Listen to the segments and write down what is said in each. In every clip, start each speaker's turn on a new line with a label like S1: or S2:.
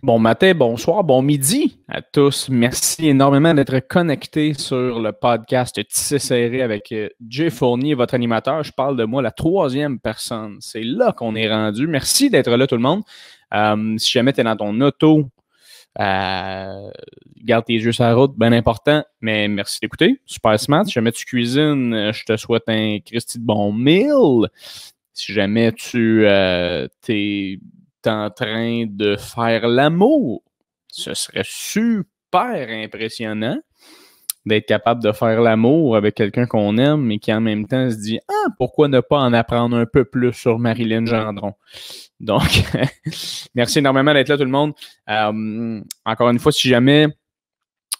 S1: Bon matin, bonsoir, bon midi à tous. Merci énormément d'être connectés sur le podcast Tissé Serré avec Jay Fournier, votre animateur. Je parle de moi, la troisième personne. C'est là qu'on est rendu. Merci d'être là, tout le monde. Si jamais tu es dans ton auto, garde tes yeux sur la route, bien important. Mais merci d'écouter. Super smart. Si jamais tu cuisines, je te souhaite un Christy de bon meal. Si jamais tu t'es en train de faire l'amour, ce serait super impressionnant d'être capable de faire l'amour avec quelqu'un qu'on aime et qui en même temps se dit « Ah, pourquoi ne pas en apprendre un peu plus sur Marilyn Gendron? » Donc, merci énormément d'être là tout le monde. Encore une fois, si jamais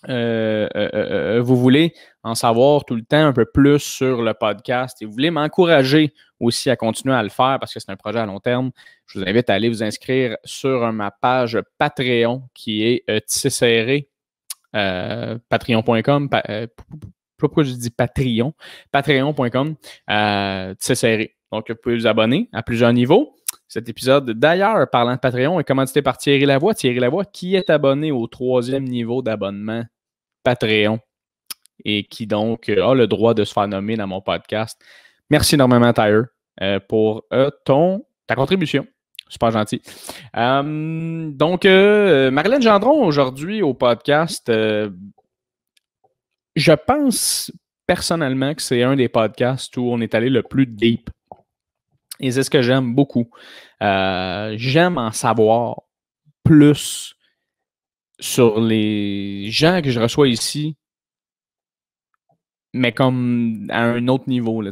S1: vous voulez en savoir tout le temps un peu plus sur le podcast et vous voulez m'encourager aussi à continuer à le faire parce que c'est un projet à long terme, je vous invite à aller vous inscrire sur ma page Patreon qui est Tissé Serré, patreon.com. Pourquoi je dis Patreon? Patreon.com, Tissé Serré. Donc, vous pouvez vous abonner à plusieurs niveaux. Cet épisode, d'ailleurs, parlant de Patreon, est commandité par Thierry Lavoie. Thierry Lavoie qui est abonné au 3e niveau d'abonnement Patreon et qui donc a le droit de se faire nommer dans mon podcast. Merci énormément, Tyler, pour ta contribution. Super gentil. Donc, Marilyn Gendron, aujourd'hui, au podcast, je pense personnellement que c'est un des podcasts où on est allé le plus deep. Et c'est ce que j'aime beaucoup. J'aime en savoir plus sur les gens que je reçois ici, mais comme à un autre niveau. Là,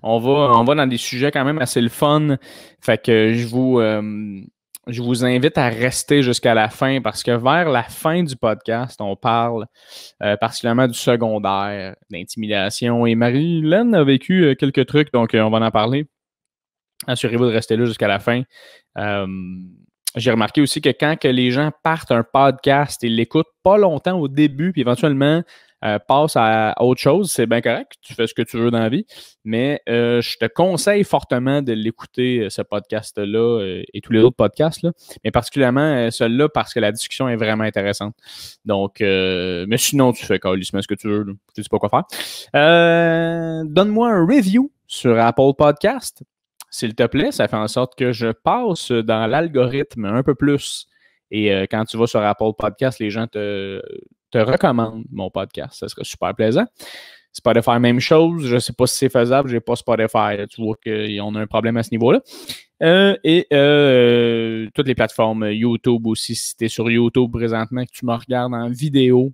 S1: on va dans des sujets quand même assez le fun. Fait que je vous invite à rester jusqu'à la fin parce que vers la fin du podcast, on parle particulièrement du secondaire, d'intimidation. Et Marilyn a vécu quelques trucs, donc on va en parler. Assurez-vous de rester là jusqu'à la fin. J'ai remarqué aussi que quand que les gens partent un podcast, ils l'écoutent pas longtemps au début, puis éventuellement passent à autre chose, c'est bien correct, tu fais ce que tu veux dans la vie, mais je te conseille fortement de l'écouter, ce podcast-là et tous les autres podcasts, là, mais particulièrement celui-là parce que la discussion est vraiment intéressante. Donc, mais sinon, tu fais calissement ce que tu veux, là. Tu sais pas quoi faire. Donne-moi un review sur Apple Podcast. S'il te plaît, ça fait en sorte que je passe dans l'algorithme un peu plus. Et quand tu vas sur Apple Podcast, les gens te recommandent mon podcast. Ça serait super plaisant. Spotify, même chose. Je ne sais pas si c'est faisable. Je n'ai pas Spotify. Tu vois qu'on a un problème à ce niveau-là. Toutes les plateformes YouTube aussi. Si tu es sur YouTube présentement, que tu me regardes en vidéo,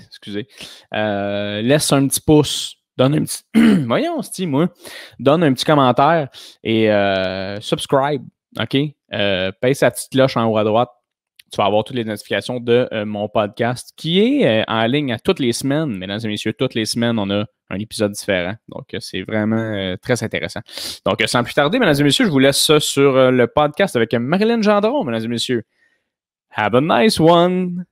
S1: excusez, laisse un petit pouce. Donne un petit... Voyons, moi. Donne un petit commentaire et subscribe, OK? Paye sa petite cloche en haut à droite. Tu vas avoir toutes les notifications de mon podcast qui est en ligne à toutes les semaines. Mesdames et messieurs, toutes les semaines, on a un épisode différent. Donc, c'est vraiment très intéressant. Donc, sans plus tarder, mesdames et messieurs, je vous laisse ça sur le podcast avec Marilyn Gendron, mesdames et messieurs. Have a nice one!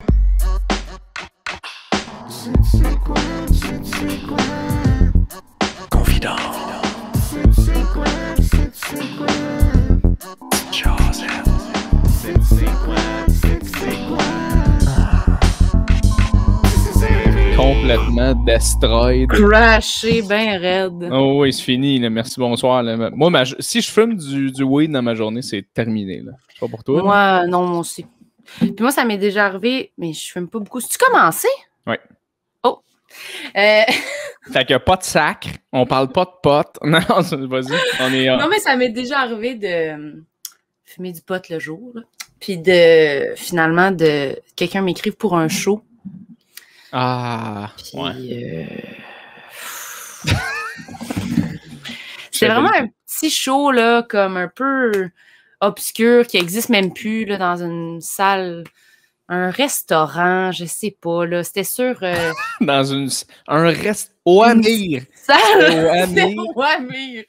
S1: Complètement destroyed.
S2: Crashé, ben raide.
S1: Oh oui, c'est fini. Là. Merci, bonsoir. Là. Moi, si je fume du weed dans ma journée, c'est terminé. Là. Je sais pas pour toi.
S2: Moi, non, moi aussi. Puis moi, ça m'est déjà arrivé, mais je fume pas beaucoup. C'est-tu commencé?
S1: Oui.
S2: Oh.
S1: Fait qu'il n'y a pas de sacre, on parle pas de potes. Non, vas-y, on est...
S2: Non, mais ça m'est déjà arrivé de fumer du pot le jour. Là. Puis finalement, quelqu'un m'écrive pour un show.
S1: Ah,
S2: puis,
S1: ouais.
S2: C'était vraiment un petit show, là, comme un peu obscur, qui existe même plus, là, dans une salle, un restaurant, je sais pas, là. C'était sur...
S1: dans un restaurant au Amir.
S2: Au Amir.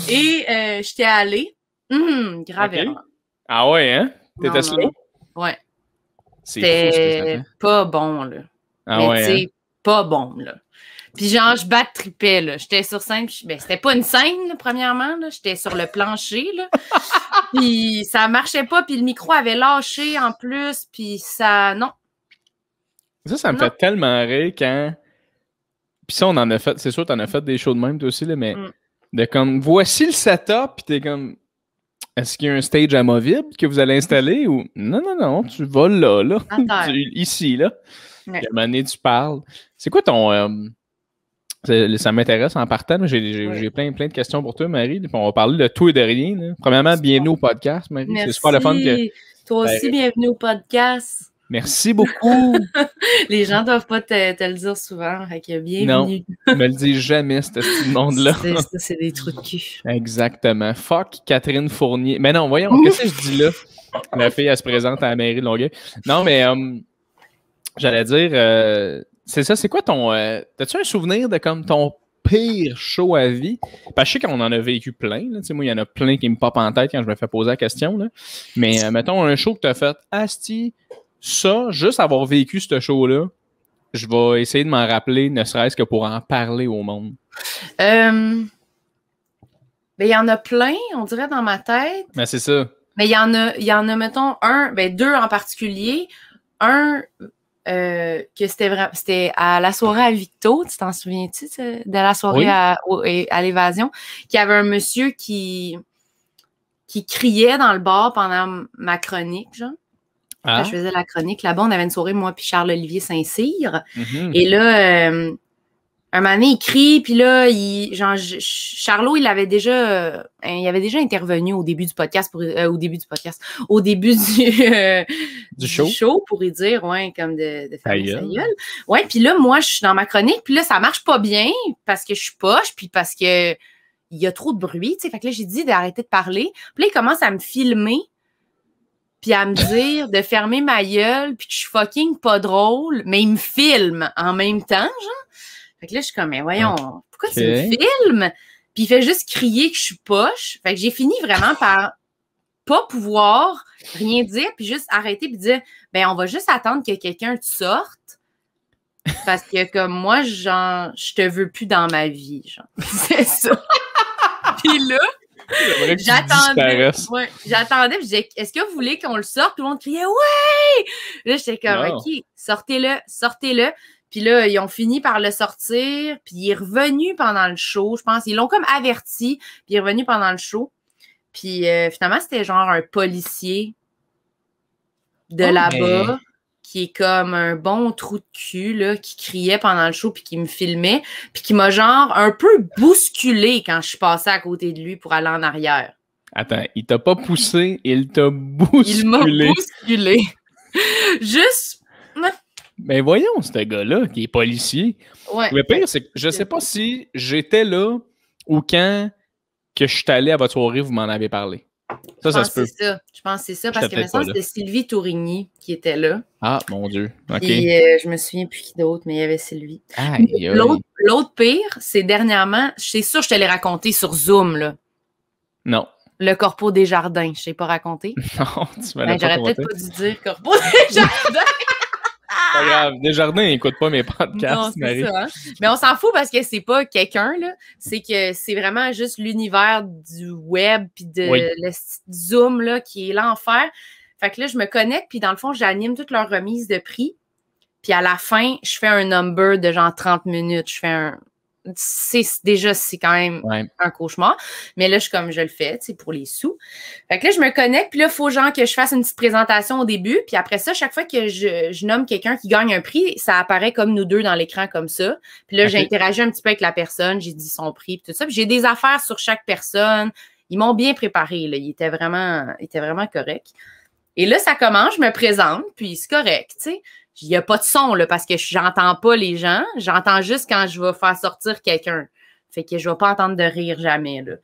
S2: Et j'étais allée. Grave erreur.
S1: Ah ouais, hein? T'étais slow?
S2: Ouais.
S1: C'était
S2: pas bon, là.
S1: Ah
S2: mais
S1: ouais,
S2: tu sais, pas bon, là. Puis genre, je tripais, là. J'étais sur scène, puis c'était pas une scène, là, premièrement, là. J'étais sur le plancher, là. Puis ça marchait pas, puis le micro avait lâché en plus, puis ça... Non.
S1: Ça me fait tellement rire quand... Puis ça, on en a fait... C'est sûr, t'en as fait des shows de même, toi aussi, là, mais de comme... Voici le setup, puis t'es comme... Est-ce qu'il y a un stage amovible que vous allez installer ou... Non, tu vas là. Ici, là. Ouais. Puis à un moment donné, tu parles. C'est quoi ton... Ça m'intéresse en partant. J'ai plein de questions pour toi, Marie. Puis on va parler de tout et de rien. Là. Premièrement, bienvenue au podcast, Marie.
S2: Merci.
S1: C'est super le fun que...
S2: Toi aussi, bienvenue au podcast.
S1: Merci beaucoup.
S2: Les gens ne doivent pas te le dire souvent. Fait que bienvenue.
S1: Non, ils me le disent jamais, ce monde-là.
S2: C'est des trucs de cul.
S1: Exactement. Fuck Catherine Fournier. Mais non, voyons, qu'est-ce que je dis là? La fille, elle se présente à la mairie de Longueuil. Non, mais j'allais dire, c'est ça, c'est quoi ton... T'as-tu un souvenir de comme ton pire show à vie? Parce que je sais qu'on en a vécu plein. Là. Moi, il y en a plein qui me popent en tête quand je me fais poser la question. Là. Mais mettons un show que t'as fait, asti, ça, juste avoir vécu ce show-là, je vais essayer de m'en rappeler, ne serait-ce que pour en parler au monde.
S2: Ben, il y en a plein, on dirait, dans ma tête.
S1: Ben, c'est ça.
S2: Mais il y en a, mettons, deux en particulier. Un, que c'était à la soirée à Victo, tu t'en souviens-tu de la soirée à l'Évasion, qu'il y avait un monsieur qui criait dans le bar pendant ma chronique, genre. Quand je faisais la chronique, là-bas, on avait une soirée, moi puis Charles-Olivier Saint-Cyr. Et là, un moment donné, il crie, puis là, Charlot, il avait déjà intervenu au début du podcast, au début du show, pour y dire, comme de fermer sa gueule. Ouais, puis là, moi, je suis dans ma chronique, puis là, ça marche pas bien, parce que je suis poche, puis parce que il y a trop de bruit, tu sais. Fait que là, j'ai dit d'arrêter de parler. Puis là, il commence à me filmer, puis à me dire de fermer ma gueule, puis que je suis fucking pas drôle, mais il me filme en même temps, genre. Fait que là, je suis comme, mais voyons, pourquoi tu me filmes? Puis il fait juste crier que je suis poche. Fait que j'ai fini vraiment par pas pouvoir rien dire, puis juste arrêter, puis dire, ben on va juste attendre que quelqu'un te sorte, parce que comme moi, genre, je te veux plus dans ma vie, genre. C'est ça. Puis là, j'attendais, puis je disais, est-ce que vous voulez qu'on le sorte? Tout le monde criait, ouais! Là, j'étais comme, OK, sortez-le. Puis là, ils ont fini par le sortir, puis il est revenu pendant le show, je pense. Ils l'ont comme averti, puis il est revenu pendant le show. Puis finalement, c'était genre un policier de là-bas qui est comme un bon trou de cul, là, qui criait pendant le show, puis qui me filmait, puis qui m'a genre un peu bousculé quand je suis passée à côté de lui pour aller en arrière.
S1: Attends, il t'a pas poussé, il t'a bousculé.
S2: Il m'a bousculé. Juste...
S1: Ben voyons, ce gars-là, qui est policier.
S2: Ouais.
S1: Le pire, c'est que je sais pas si j'étais là ou quand que je suis allé à votre soirée, vous m'en avez parlé. Ça se peut.
S2: Je pense que c'est ça, parce que maintenant, c'était Sylvie Tourigny qui était là.
S1: Ah, mon Dieu. OK.
S2: Et je me souviens plus qui d'autre, mais il y avait Sylvie. L'autre pire, c'est dernièrement, c'est sûr, je te l'ai raconté sur Zoom, là.
S1: Non.
S2: Le Corpo Desjardins, je ne t'ai pas raconté.
S1: Non, tu m'as pas
S2: j'aurais peut-être pas dû dire Corpo Desjardins.
S1: Pas grave, Desjardins n'écoute pas mes podcasts,
S2: non, c'est ça, hein? Mais on s'en fout parce que c'est pas quelqu'un, là. C'est que c'est vraiment juste l'univers du web puis de le Zoom, là, qui est l'enfer. Fait que là, je me connecte puis dans le fond, j'anime toute leur remise de prix. Puis à la fin, je fais un number de genre 30 minutes. Je fais c'est quand même un cauchemar. Mais là, je le fais, tu sais, pour les sous. Fait que là, je me connecte, puis là, il faut genre que je fasse une petite présentation au début. Puis après ça, chaque fois que je nomme quelqu'un qui gagne un prix, ça apparaît comme nous deux dans l'écran comme ça. Puis là, j'ai interagi un petit peu avec la personne, j'ai dit son prix, puis tout ça. Puis j'ai des affaires sur chaque personne. Ils m'ont bien préparé, là. Ils étaient vraiment corrects. Et là, ça commence, je me présente, puis c'est correct, tu sais. Il n'y a pas de son, là, parce que j'entends pas les gens. J'entends juste quand je vais faire sortir quelqu'un. Fait que je vais pas entendre de rire jamais, là.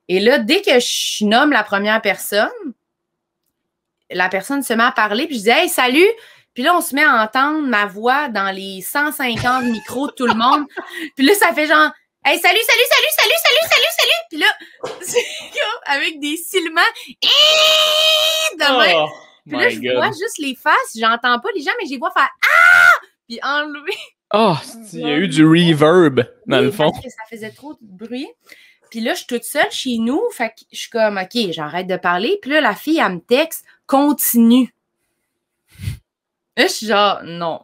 S2: Et là, dès que je nomme la première personne, la personne se met à parler, puis je dis « Hey, salut! » Puis là, on se met à entendre ma voix dans les 150 micros de tout le monde. Puis là, ça fait genre « Hey, salut! » Puis là, c'est comme avec des silements de même. Puis là, je vois juste les faces, j'entends pas les gens, mais je les vois faire « Ah! » puis enlever
S1: Ah, il y a eu du reverb, dans le fond.
S2: Parce que ça faisait trop de bruit. Puis là, je suis toute seule chez nous. Fait que je suis comme, OK, j'arrête de parler. Puis là, la fille, elle me texte, continue. Là, je suis genre, non.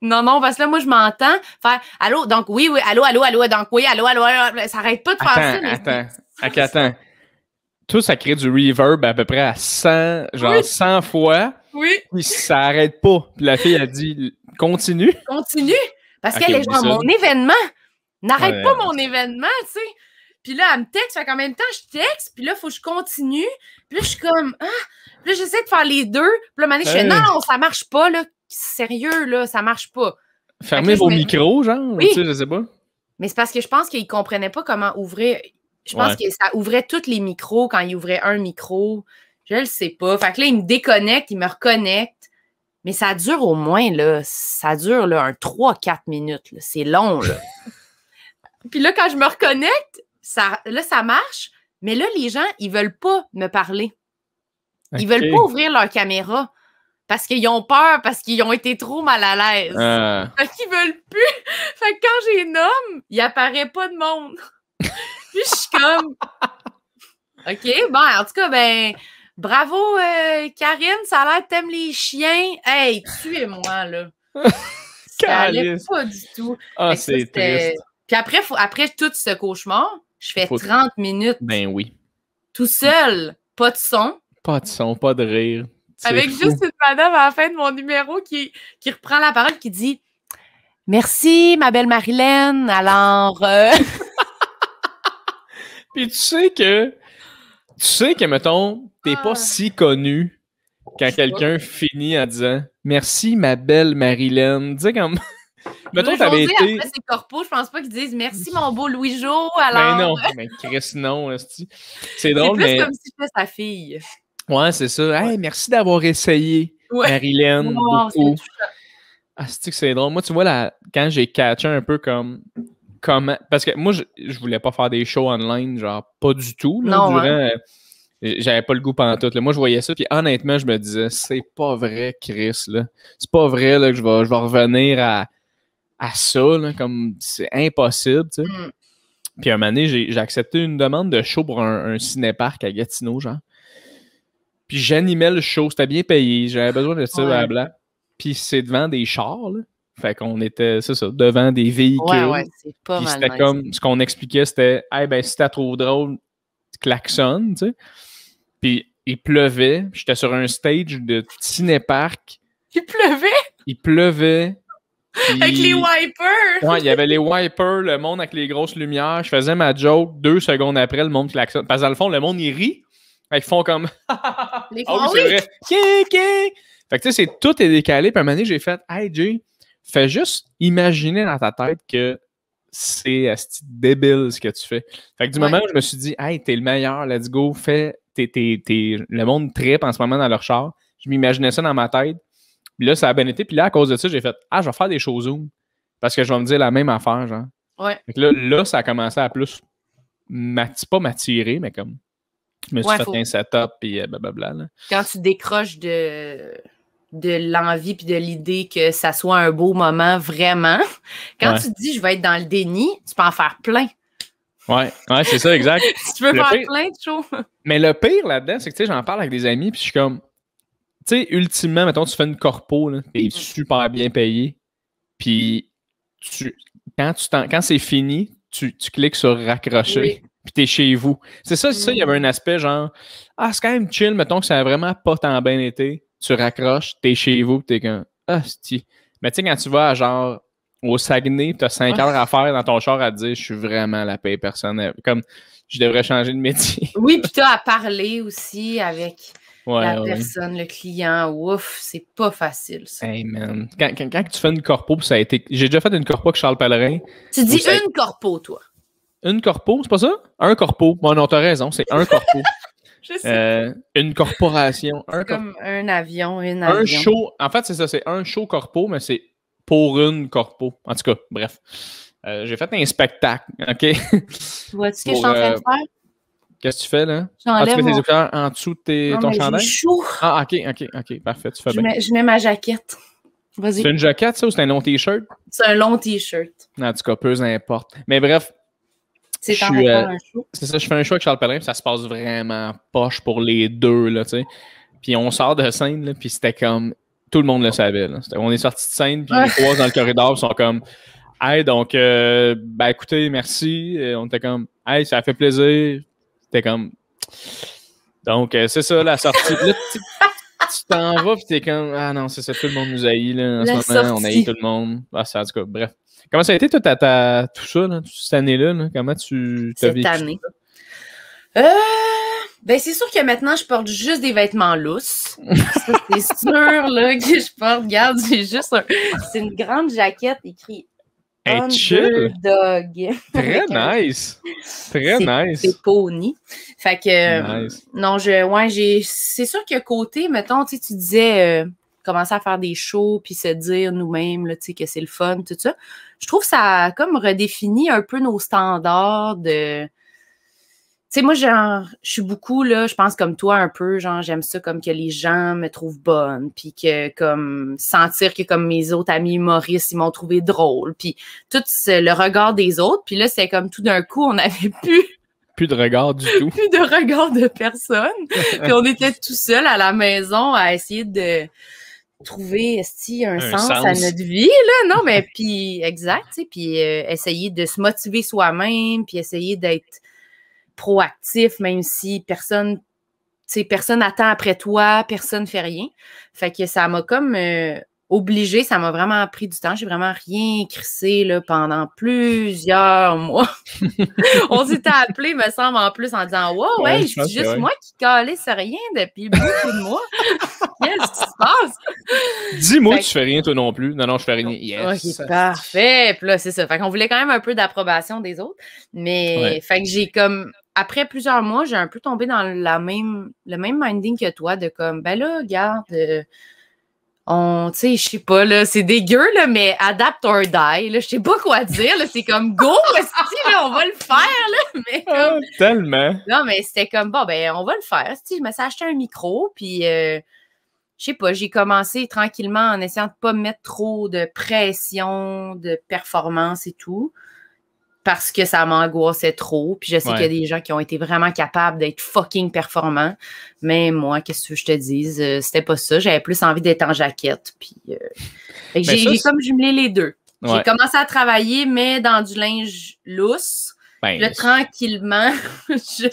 S2: Non, parce que là, moi, je m'entends faire allô, donc oui, allô, donc oui, allô, ça arrête pas de faire ça.
S1: Attends. Tout ça crée du reverb à peu près à 100, genre 100 fois.
S2: Oui.
S1: Puis ça arrête pas. Puis la fille a dit continue.
S2: Continue. Parce qu'elle est genre, mon événement. N'arrête pas mon événement, tu sais. Puis là, elle me texte, fait qu'en même temps, je texte, puis là, il faut que je continue. Puis là, je suis comme, Puis là, j'essaie de faire les deux. Puis là, je fais, non, ça marche pas, là. Sérieux, là, ça marche pas.
S1: Fermez vos micros, genre, tu sais, je sais pas.
S2: Mais c'est parce que je pense qu'ils comprenaient pas comment ouvrir. Je pense que ça ouvrait tous les micros quand ils ouvraient un micro. Je le sais pas. Fait que là, ils me déconnectent, ils me reconnectent. Mais ça dure au moins, là, un 3-4 minutes. Là. C'est long, là. Puis là, quand je me reconnecte, ça marche. Mais là, les gens, ils veulent pas me parler. Ils veulent pas ouvrir leur caméra. Parce qu'ils ont peur, parce qu'ils ont été trop mal à l'aise. Fait qu'ils veulent plus. Fait que quand j'ai nomme, il apparaît pas de monde. Puis je suis comme... OK, bon, en tout cas, bravo, Karine, ça a l'air que t'aimes les chiens. Hey, tuez-moi, là. Ça allait pas du tout.
S1: Ah, c'est triste.
S2: Puis après tout ce cauchemar, je fais 30 minutes.
S1: Ben oui.
S2: Tout seul. Pas de son.
S1: Pas de son, pas de rire.
S2: Avec juste une madame à la fin de mon numéro qui reprend la parole, qui dit « Merci, ma belle Marilyn. Alors...
S1: Puis tu sais que, mettons, t'es pas si connu quand quelqu'un finit en disant « Merci, ma belle Marilyn. » Tu sais, comme... mettons, t'avais été...
S2: Après, c'est corpo, je pense pas qu'ils disent « Merci, mon beau Louis-Jo. » Alors...
S1: Ben non, mais Chris, non. C'est drôle, mais...
S2: C'est plus comme si j'étais sa fille.
S1: Ouais, c'est ça. Hey, merci d'avoir essayé, Marilyn. Beaucoup. C'est drôle. Moi, tu vois, quand j'ai catché un peu comment... Parce que moi, je voulais pas faire des shows online, genre pas du tout. Là,
S2: non,
S1: j'avais pas le goût pantoute. Là. Moi, je voyais ça, puis honnêtement, je me disais, c'est pas vrai, Chris. Là. C'est pas vrai là, que je vais revenir à ça. Là, comme c'est impossible. Tu sais. Puis un moment donné, j'ai accepté une demande de show pour un cinéparc à Gatineau, genre. Puis j'animais le show, c'était bien payé, j'avais besoin de ça, blablabla. Puis c'est devant des chars, là. Fait qu'on était, c'est ça, devant des véhicules.
S2: Ouais, c'est pas mal.
S1: C'était comme, ce qu'on expliquait, c'était, si t'as trop drôle, klaxonne, tu sais. Puis il pleuvait, j'étais sur un stage de cinéparc. Il pleuvait. Puis,
S2: avec les wipers!
S1: Ouais, il y avait les wipers, le monde avec les grosses lumières. Je faisais ma joke, 2 secondes après, le monde klaxonne. Parce que dans le fond, le monde, il rit. Ils font comme...
S2: Les
S1: oui, c'est vrai. Fait que tu sais, tout est décalé. Puis à un moment donné, j'ai fait « Hey, Jay, fais juste imaginer dans ta tête que c'est débile ce que tu fais. » Fait que du moment où je me suis dit « Hey, t'es le meilleur, let's go, le monde trippe en ce moment dans leur char. » Je m'imaginais ça dans ma tête. Puis là, ça a bien été. Puis là, à cause de ça, j'ai fait « Ah, je vais faire des shows Zoom. » Parce que je vais me dire la même affaire, genre.
S2: Ouais.
S1: Fait que là, ça a commencé à plus... pas m'attirer, mais comme... Je me suis fait un setup, puis blablabla. Là.
S2: Quand tu décroches de l'envie puis de l'idée que ça soit un beau moment, vraiment, quand tu te dis « je vais être dans le déni », tu peux en faire plein.
S1: Ouais, c'est ça, exact.
S2: Tu peux faire plein de choses.
S1: Mais le pire là-dedans, c'est que, tu sais, j'en parle avec des amis, puis je suis comme... Tu sais, ultimement, mettons, tu fais une corpo, là, t'es super bien payé, puis quand c'est fini, tu cliques sur « raccrocher ».
S2: Oui.
S1: Puis t'es chez vous. C'est ça, il y avait un aspect genre, c'est quand même chill, mettons que ça a vraiment pas tant bien été. Tu raccroches, t'es chez vous, t'es comme, si. Mais tu sais, quand tu vas à genre, au Saguenay, t'as 5 heures à faire dans ton char à te dire, je suis vraiment la paix personnelle. Comme, je devrais changer de métier.
S2: Oui, puis t'as à parler aussi avec la personne, le client. Ouf, c'est pas facile, ça.
S1: Hey, man. Quand tu fais une corpo, ça a été. J'ai déjà fait une corpo avec Charles Pellerin.
S2: Tu dis une corpo, toi.
S1: Une corpo, c'est pas ça? Un corpo. Bon, non, t'as raison, c'est un corpo.
S2: Je sais.
S1: Une corporation.
S2: Comme un avion,
S1: Un show. En fait, c'est ça, c'est un show corpo, mais c'est pour une corpo. En tout cas, bref. J'ai fait un spectacle, OK?
S2: Vois-tu ce que je suis en train de faire?
S1: Qu'est-ce que tu fais, là?
S2: J'enlève
S1: tu mets tes écouteurs en dessous de ton chandail?
S2: J'ai chaud.
S1: OK, parfait, tu fais bien.
S2: Je mets ma jaquette. Vas-y.
S1: C'est une jaquette, ça, ou c'est un long T-shirt?
S2: C'est un long T-shirt.
S1: En tout cas, peu importe. Mais bref,
S2: C'est en faire un show.
S1: C'est ça, je fais un show avec Charles Pellerin, puis ça se passe vraiment poche pour les deux, là, tu sais. Puis on sort de scène, là, puis c'était comme... Tout le monde le savait, là. On est sorti de scène, puis les trois dans le corridor sont comme... Hey, donc, ben écoutez, merci. On était comme... Hey, ça a fait plaisir. C'était comme... Donc, c'est ça, la sortie. Là, tu t'en vas, puis t'es comme... Ah non, c'est ça, tout le monde nous haït, là, en ce moment. On haït tout le monde. Ah, ça, en tout cas, bref. Comment ça a été, toi, tout ça, là, toute cette année-là? Là? Comment tu t'as vécu
S2: cette année? Ben, c'est sûr que maintenant, je porte juste des vêtements lousses. Ça, c'est sûr, là, que je porte. Regarde, j'ai juste c'est une grande jaquette écrite Underdog.
S1: Très nice. Très nice.
S2: C'est pony. Fait que,
S1: nice.
S2: Non, c'est sûr que côté, mettons, tu disais commencer à faire des shows puis se dire nous-mêmes, là, tu sais, que c'est le fun, tout ça. Je trouve que ça a comme redéfini un peu nos standards de... Tu sais, moi, genre, je suis beaucoup, là, je pense comme toi un peu, genre, j'aime ça comme que les gens me trouvent bonne, puis que, comme, sentir que, comme, mes autres amis humoristes, ils m'ont trouvé drôle, puis tout le regard des autres, puis là, c'est comme tout d'un coup, on n'avait plus
S1: de regard du tout.
S2: Plus de regard de personne, puis on était tout seul à la maison à essayer de trouver un sens à notre vie, là, non, mais puis, exact, tu sais, puis essayer de se motiver soi-même, puis essayer d'être proactif, même si personne attend après toi, personne fait rien. Fait que ça m'a comme obligée, ça m'a vraiment pris du temps. J'ai vraiment rien crissé là, pendant plusieurs mois. On s'était appelé, me semble, en plus, en disant « Wow, ouais, c'est juste moi qui calisse rien depuis beaucoup de mois. Qu'est-ce qui se passe? »
S1: Dis-moi que tu fais rien toi non plus. Non, je fais rien. Yes.
S2: OK, parfait. Puis là, c'est ça. Fait qu'on voulait quand même un peu d'approbation des autres. Mais fait que j'ai comme... Après plusieurs mois, j'ai un peu tombé dans le même minding que toi, de comme, ben là, regarde, tu sais, je sais pas, là, c'est dégueu, là, mais adapt or die, là, je sais pas quoi dire, là, c'est comme, go, là, on va le faire, là, mais comme...
S1: tellement!
S2: Non, mais c'était comme, bon, ben, on va le faire, je me suis acheté un micro, puis, je sais pas, j'ai commencé tranquillement en essayant de pas mettre trop de pression, de performance et tout, parce que ça m'angoissait trop. Puis je sais qu'il y a des gens qui ont été vraiment capables d'être fucking performants. Mais moi, qu'est-ce que je te dise? C'était pas ça. J'avais plus envie d'être en jaquette. Puis j'ai comme jumelé les deux. Ouais. J'ai commencé à travailler, mais dans du linge lousse. Là, tranquillement, je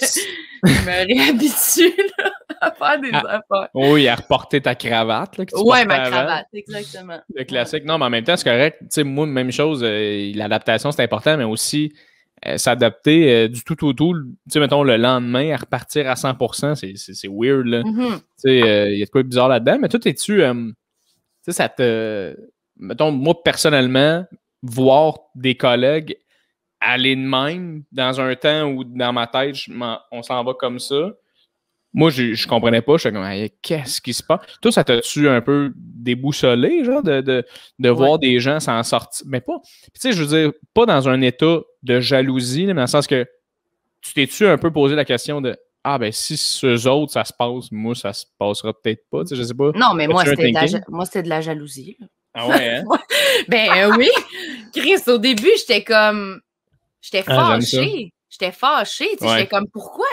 S2: me réhabitue là, à faire des affaires.
S1: Oui, à reporter ta cravate.
S2: Oui, ma cravate, exactement.
S1: Le classique. Non, mais en même temps, c'est correct. Tu sais, moi, même chose, l'adaptation, c'est important, mais aussi s'adapter du tout au tout. Tu sais, mettons, le lendemain, à repartir à 100%, c'est weird, là. Tu sais, il y a de quoi de bizarre là-dedans. Mais toi, tu sais, ça te... Mettons, moi, personnellement, voir des collègues aller de même dans un temps où dans ma tête, on s'en va comme ça. Moi, je comprenais pas. Je suis comme, hey, qu'est-ce qui se passe? Toi, ça t'a-tu un peu déboussolé, genre, de voir des gens s'en sortir? Mais pas. Tu sais, je veux dire, pas dans un état de jalousie, là, mais dans le sens que tu t'es-tu un peu posé la question de ah, ben, si ceux autres, ça se passe, moi, ça se passera peut-être pas. Tu sais, je sais pas.
S2: Non, mais moi, c'était de la jalousie. Là.
S1: Ah ouais, hein?
S2: Ben oui. Chris, au début, j'étais comme. J'étais fâchée. J'étais fâchée. J'étais comme, pourquoi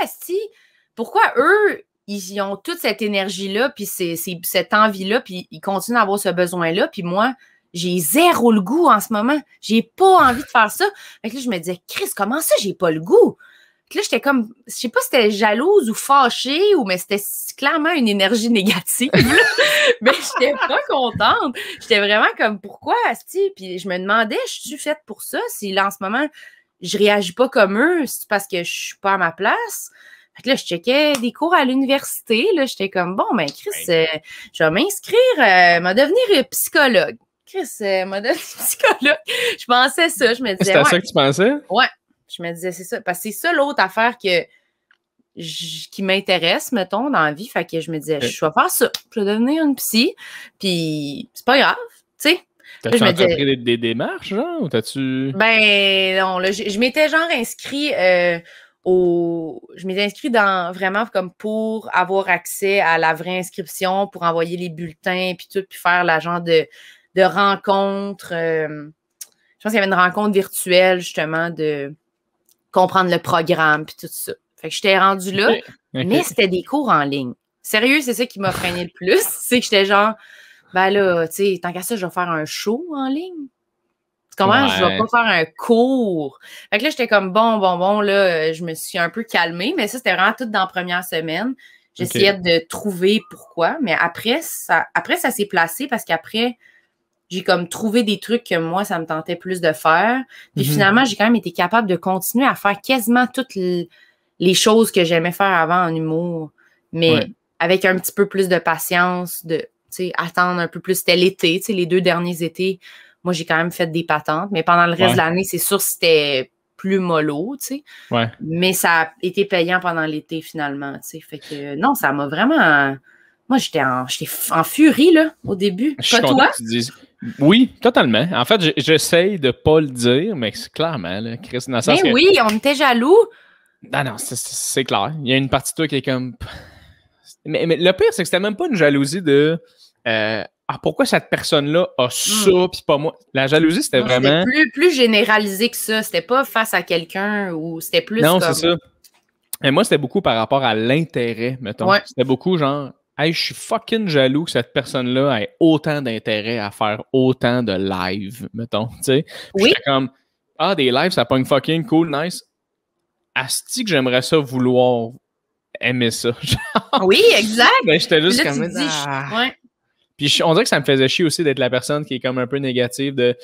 S2: eux, ils ont toute cette énergie-là, puis cette envie-là, puis ils continuent à avoir ce besoin-là, puis moi, j'ai zéro le goût en ce moment. J'ai pas envie de faire ça. Fait que là, je me disais, Chris, comment ça, j'ai pas le goût? Puis là, j'étais comme, je sais pas si c'était jalouse ou fâchée, mais c'était clairement une énergie négative. Mais j'étais pas contente. J'étais vraiment comme, pourquoi, asti? Puis je me demandais, je suis faite pour ça? Si là, en ce moment, je réagis pas comme eux, c'est parce que je suis pas à ma place. Fait que là, je checkais des cours à l'université. Là, j'étais comme, bon, ben, Chris, je vais m'inscrire, m'a devenir psychologue. Chris, m'a devenir psychologue. Je pensais ça. Je me disais.
S1: C'était ça que tu pensais?
S2: Ouais. Je me disais, c'est ça. Parce que c'est ça l'autre affaire qui m'intéresse, mettons, dans la vie. Fait que je me disais, je vais faire ça. Je vais devenir une psy. Puis, c'est pas grave, tu sais.
S1: T'as-tu entrepris des démarches, genre? Ou t'as-tu...
S2: Ben, non. Là, je m'étais genre inscrit je m'étais inscrit dans vraiment comme pour avoir accès à la vraie inscription, pour envoyer les bulletins, puis tout, puis faire la genre de rencontres. Je pense qu'il y avait une rencontre virtuelle, justement, de comprendre le programme puis tout ça. Fait que j'étais rendue là, mais c'était des cours en ligne. Sérieux, c'est ça qui m'a freiné le plus. C'est que j'étais genre, ben là, tu sais, tant qu'à ça, je vais faire un show en ligne. Comment je vais pas faire un cours? Fait que là, j'étais comme bon, là, je me suis un peu calmée, mais ça, c'était vraiment tout dans la première semaine. J'essayais de trouver pourquoi, mais après, ça s'est placé parce qu'après, j'ai comme trouvé des trucs que moi, ça me tentait plus de faire. Puis finalement, j'ai quand même été capable de continuer à faire quasiment toutes les choses que j'aimais faire avant en humour, mais avec un petit peu plus de patience, de, tu sais, attendre un peu plus. C'était l'été, tu sais, les 2 derniers étés, moi, j'ai quand même fait des patentes, mais pendant le reste de l'année, c'est sûr que c'était plus mollo, tu sais.
S1: Ouais.
S2: Mais ça a été payant pendant l'été, finalement, tu sais. Fait que, non, ça m'a vraiment... Moi, j'étais en furie, là, au début.
S1: Pas toi? Oui, totalement. En fait, j'essaye de pas le dire, mais c'est clairement, là, Chris, dans le sens
S2: que... oui, on était jaloux.
S1: Non, c'est clair. Il y a une partie de toi qui est comme... Mais le pire, c'est que c'était même pas une jalousie de... pourquoi cette personne-là a ça, puis pas moi? La jalousie, c'était vraiment...
S2: C'était plus généralisé que ça. C'était pas face à quelqu'un ou c'était plus
S1: non,
S2: comme...
S1: c'est ça. Et moi, c'était beaucoup par rapport à l'intérêt, mettons. Ouais. C'était beaucoup genre, hey, je suis fucking jaloux que cette personne-là ait autant d'intérêt à faire autant de live, mettons, tu sais. Oui. J'étais comme, des lives, ça pogne fucking cool, nice. Asti que j'aimerais ça vouloir aimer ça.
S2: Oui, exact.
S1: Mais j'étais juste
S2: là,
S1: comme...
S2: ouais.
S1: Puis on dirait que ça me faisait chier aussi d'être la personne qui est comme un peu négative de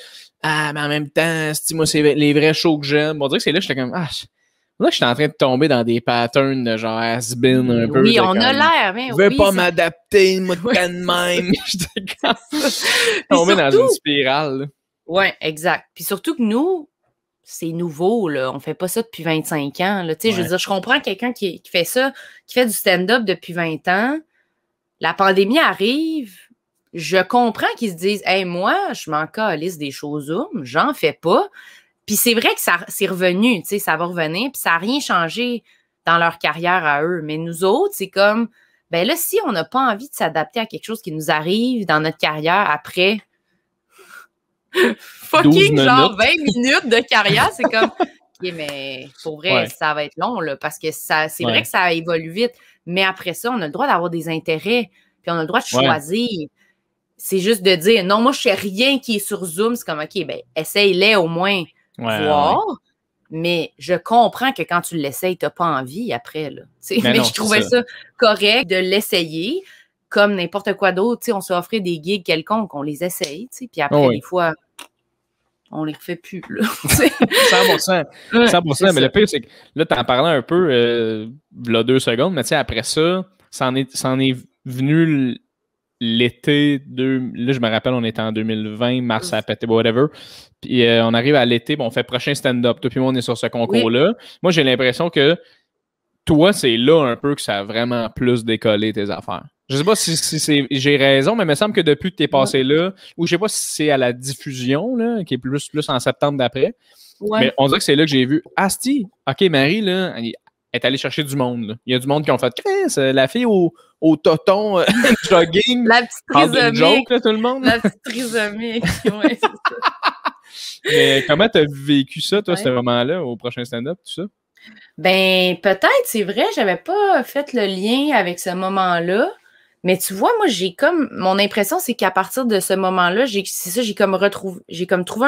S1: mais en même temps, moi, c'est les vrais shows que j'aime. On dirait que c'est là que j'étais comme là, j'étais en train de tomber dans des patterns de genre has-been un peu.
S2: Oui, on a l'air, mais
S1: je veux pas m'adapter, moi, de même. J'étais comme tombé dans une spirale.
S2: Ouais, exact. Puis surtout que nous, c'est nouveau, là. On fait pas ça depuis 25 ans, là. Tu sais, je veux dire, je comprends quelqu'un qui fait ça, qui fait du stand-up depuis 20 ans. La pandémie arrive. Je comprends qu'ils se disent « Hey, moi, je m'en calisse des choses Zoom, j'en fais pas. » Puis c'est vrai que ça c'est revenu, tu sais, ça va revenir, puis ça n'a rien changé dans leur carrière à eux. Mais nous autres, c'est comme, ben là, si on n'a pas envie de s'adapter à quelque chose qui nous arrive dans notre carrière après fucking genre 20 minutes de carrière, c'est comme, OK, mais pour vrai, ça va être long, là, parce que c'est vrai que ça évolue vite. Mais après ça, on a le droit d'avoir des intérêts, puis on a le droit de choisir. C'est juste de dire, non, moi, je sais rien qui est sur Zoom. C'est comme, OK, ben, essaye-les au moins voir. Mais je comprends que quand tu l'essayes, tu n'as pas envie après, là. Mais non, je trouvais ça correct de l'essayer. Comme n'importe quoi d'autre, on s'est offert des gigs quelconques, on les essaye, puis après, des fois, on les refait plus, là.
S1: 100%. 100%. Mais le pire, c'est que là, tu en parlais un peu, là, 2 secondes, mais tu sais, après ça, ça en est venu l'été, là, je me rappelle, on était en 2020, mars, ça a pété, whatever. Puis on arrive à l'été, on fait prochain stand-up. Toi, puis moi, on est sur ce concours-là. Moi, j'ai l'impression que toi, c'est là un peu que ça a vraiment plus décollé tes affaires. Je sais pas si j'ai raison, mais il me semble que depuis que tu es passé là, ou je sais pas si c'est à la diffusion, là, qui est plus en septembre d'après, mais on dirait que c'est là que j'ai vu Asti, OK, Marie, là, elle est allée chercher du monde. Là. Il y a du monde qui ont fait Chris, la fille au toton jogging.
S2: La petite trisomique.
S1: Joke, là, tout le monde.
S2: La petite trisomique. Ouais, c'est ça.
S1: Mais comment tu as vécu ça, toi, ce moment-là, au prochain stand-up, tout ça?
S2: Ben, peut-être, c'est vrai, j'avais pas fait le lien avec ce moment-là. Mais tu vois, moi, mon impression, c'est qu'à partir de ce moment-là, j'ai comme trouvé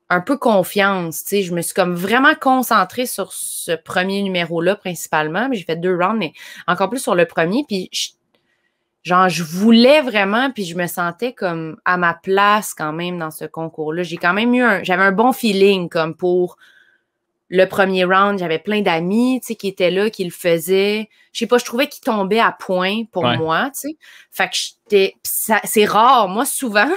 S2: un peu confiance, tu sais, je me suis comme vraiment concentrée sur ce premier numéro-là principalement, mais j'ai fait 2 rounds, mais encore plus sur le premier, puis je voulais vraiment, puis je me sentais comme à ma place quand même dans ce concours-là. J'ai quand même j'avais un bon feeling comme pour le premier round, j'avais plein d'amis, tu sais, qui étaient là, qui le faisaient. Je sais pas, je trouvais qu'ils tombaient à point pour moi, tu sais. Fait que c'est rare. Moi, souvent,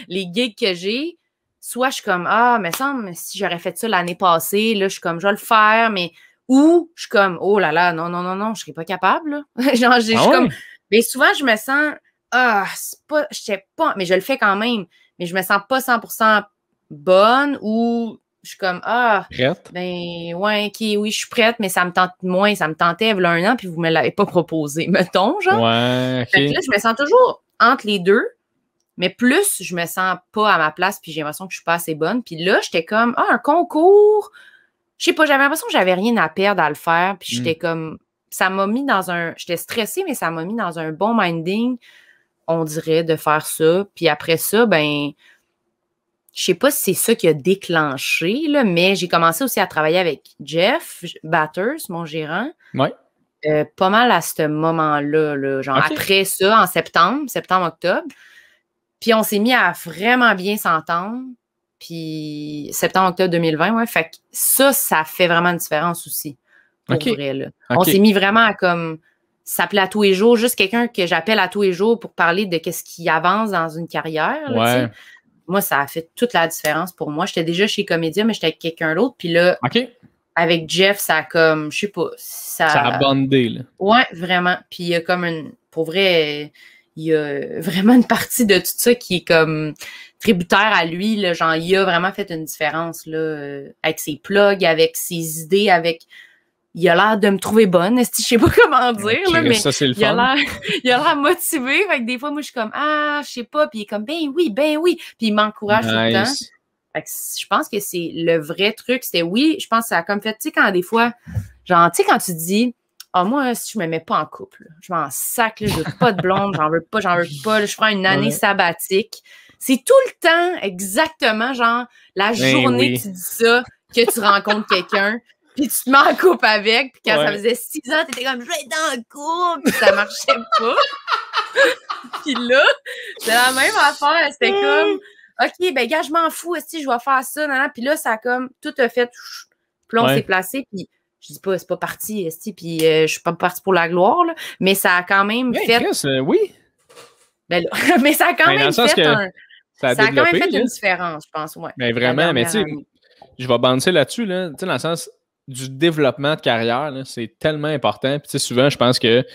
S2: les gigs que j'ai, soit je suis comme, me semble, si j'aurais fait ça l'année passée, là, je suis comme, je vais le faire, mais, ou je suis comme, oh là là, non, je serais pas capable, là. Genre, je suis comme, mais souvent, je me sens, je sais pas, mais je le fais quand même, mais je me sens pas 100% bonne ou je suis comme,
S1: prête?
S2: Ben, ouais, OK, oui, je suis prête, mais ça me tente moins, ça me tentait il y a 1 an, puis vous me l'avez pas proposé, mettons, genre.
S1: Ouais, OK.
S2: Fait que là, je me sens toujours entre les deux, Mais plus, je me sens pas à ma place, puis j'ai l'impression que je suis pas assez bonne. Puis là, j'étais comme, un concours. Je sais pas, j'avais l'impression que j'avais rien à perdre à le faire. Puis j'étais comme, ça m'a mis dans un, j'étais stressée, mais ça m'a mis dans un bon minding, on dirait, de faire ça. Puis après ça, ben, je sais pas si c'est ça qui a déclenché, là, mais j'ai commencé aussi à travailler avec Jeff Batters, mon gérant.
S1: Ouais.
S2: Pas mal à ce moment-là, là, genre après ça, en septembre-octobre. Puis on s'est mis à vraiment bien s'entendre. Puis septembre-octobre 2020, ouais. Fait que ça fait vraiment une différence aussi. Pour vrai, là. On s'est mis vraiment à comme s'appeler à tous les jours, juste quelqu'un que j'appelle à tous les jours pour parler de qu'est-ce qui avance dans une carrière. Là, moi, ça a fait toute la différence pour moi. J'étais déjà chez Comédia, mais j'étais avec quelqu'un d'autre. Puis là, avec Jeff, ça a comme, je sais pas. Ça
S1: a bondé, là.
S2: Ouais, vraiment. Puis il y a comme pour vrai, il y a vraiment une partie de tout ça qui est comme tributaire à lui, là. Genre, il a vraiment fait une différence, là, avec ses plugs, avec ses idées, avec... Il a l'air de me trouver bonne, je sais pas comment dire, là, mais
S1: ça, c'est le
S2: il a l'air motivé. Fait que des fois, moi, je suis comme, je sais pas. Puis il est comme, ben oui. Puis il m'encourage tout le temps. Fait que je pense que c'est le vrai truc. C'était je pense que ça a comme fait, tu sais, quand des fois, genre, tu sais, quand tu dis, moi, si je me mets pas en couple, là, je m'en sac, là, je veux pas de blonde, j'en veux pas, là, je ferai une année sabbatique. C'est tout le temps exactement, genre, la journée que tu dis ça, que tu rencontres quelqu'un, puis tu te mets en couple avec, puis quand ça faisait 6 ans, t'étais comme, je vais être dans le couple, puis ça marchait pas. Puis là, c'est la même affaire, c'était comme, OK, ben gars, je m'en fous, si je vais faire ça, puis là, ça a comme, tout a fait, puis là, on s'est placé, puis je dis pas, c'est pas parti, puis je suis pas partie pour la gloire, là, mais ça a quand même fait...
S1: oui.
S2: Ben là, mais ça a quand même fait
S1: ça a quand même fait
S2: une différence, je pense, ouais.
S1: Mais vraiment, mais tu sais, je vais bandir là-dessus, là, tu sais, dans le sens du développement de carrière, c'est tellement important. Puis tu sais, souvent, je pense que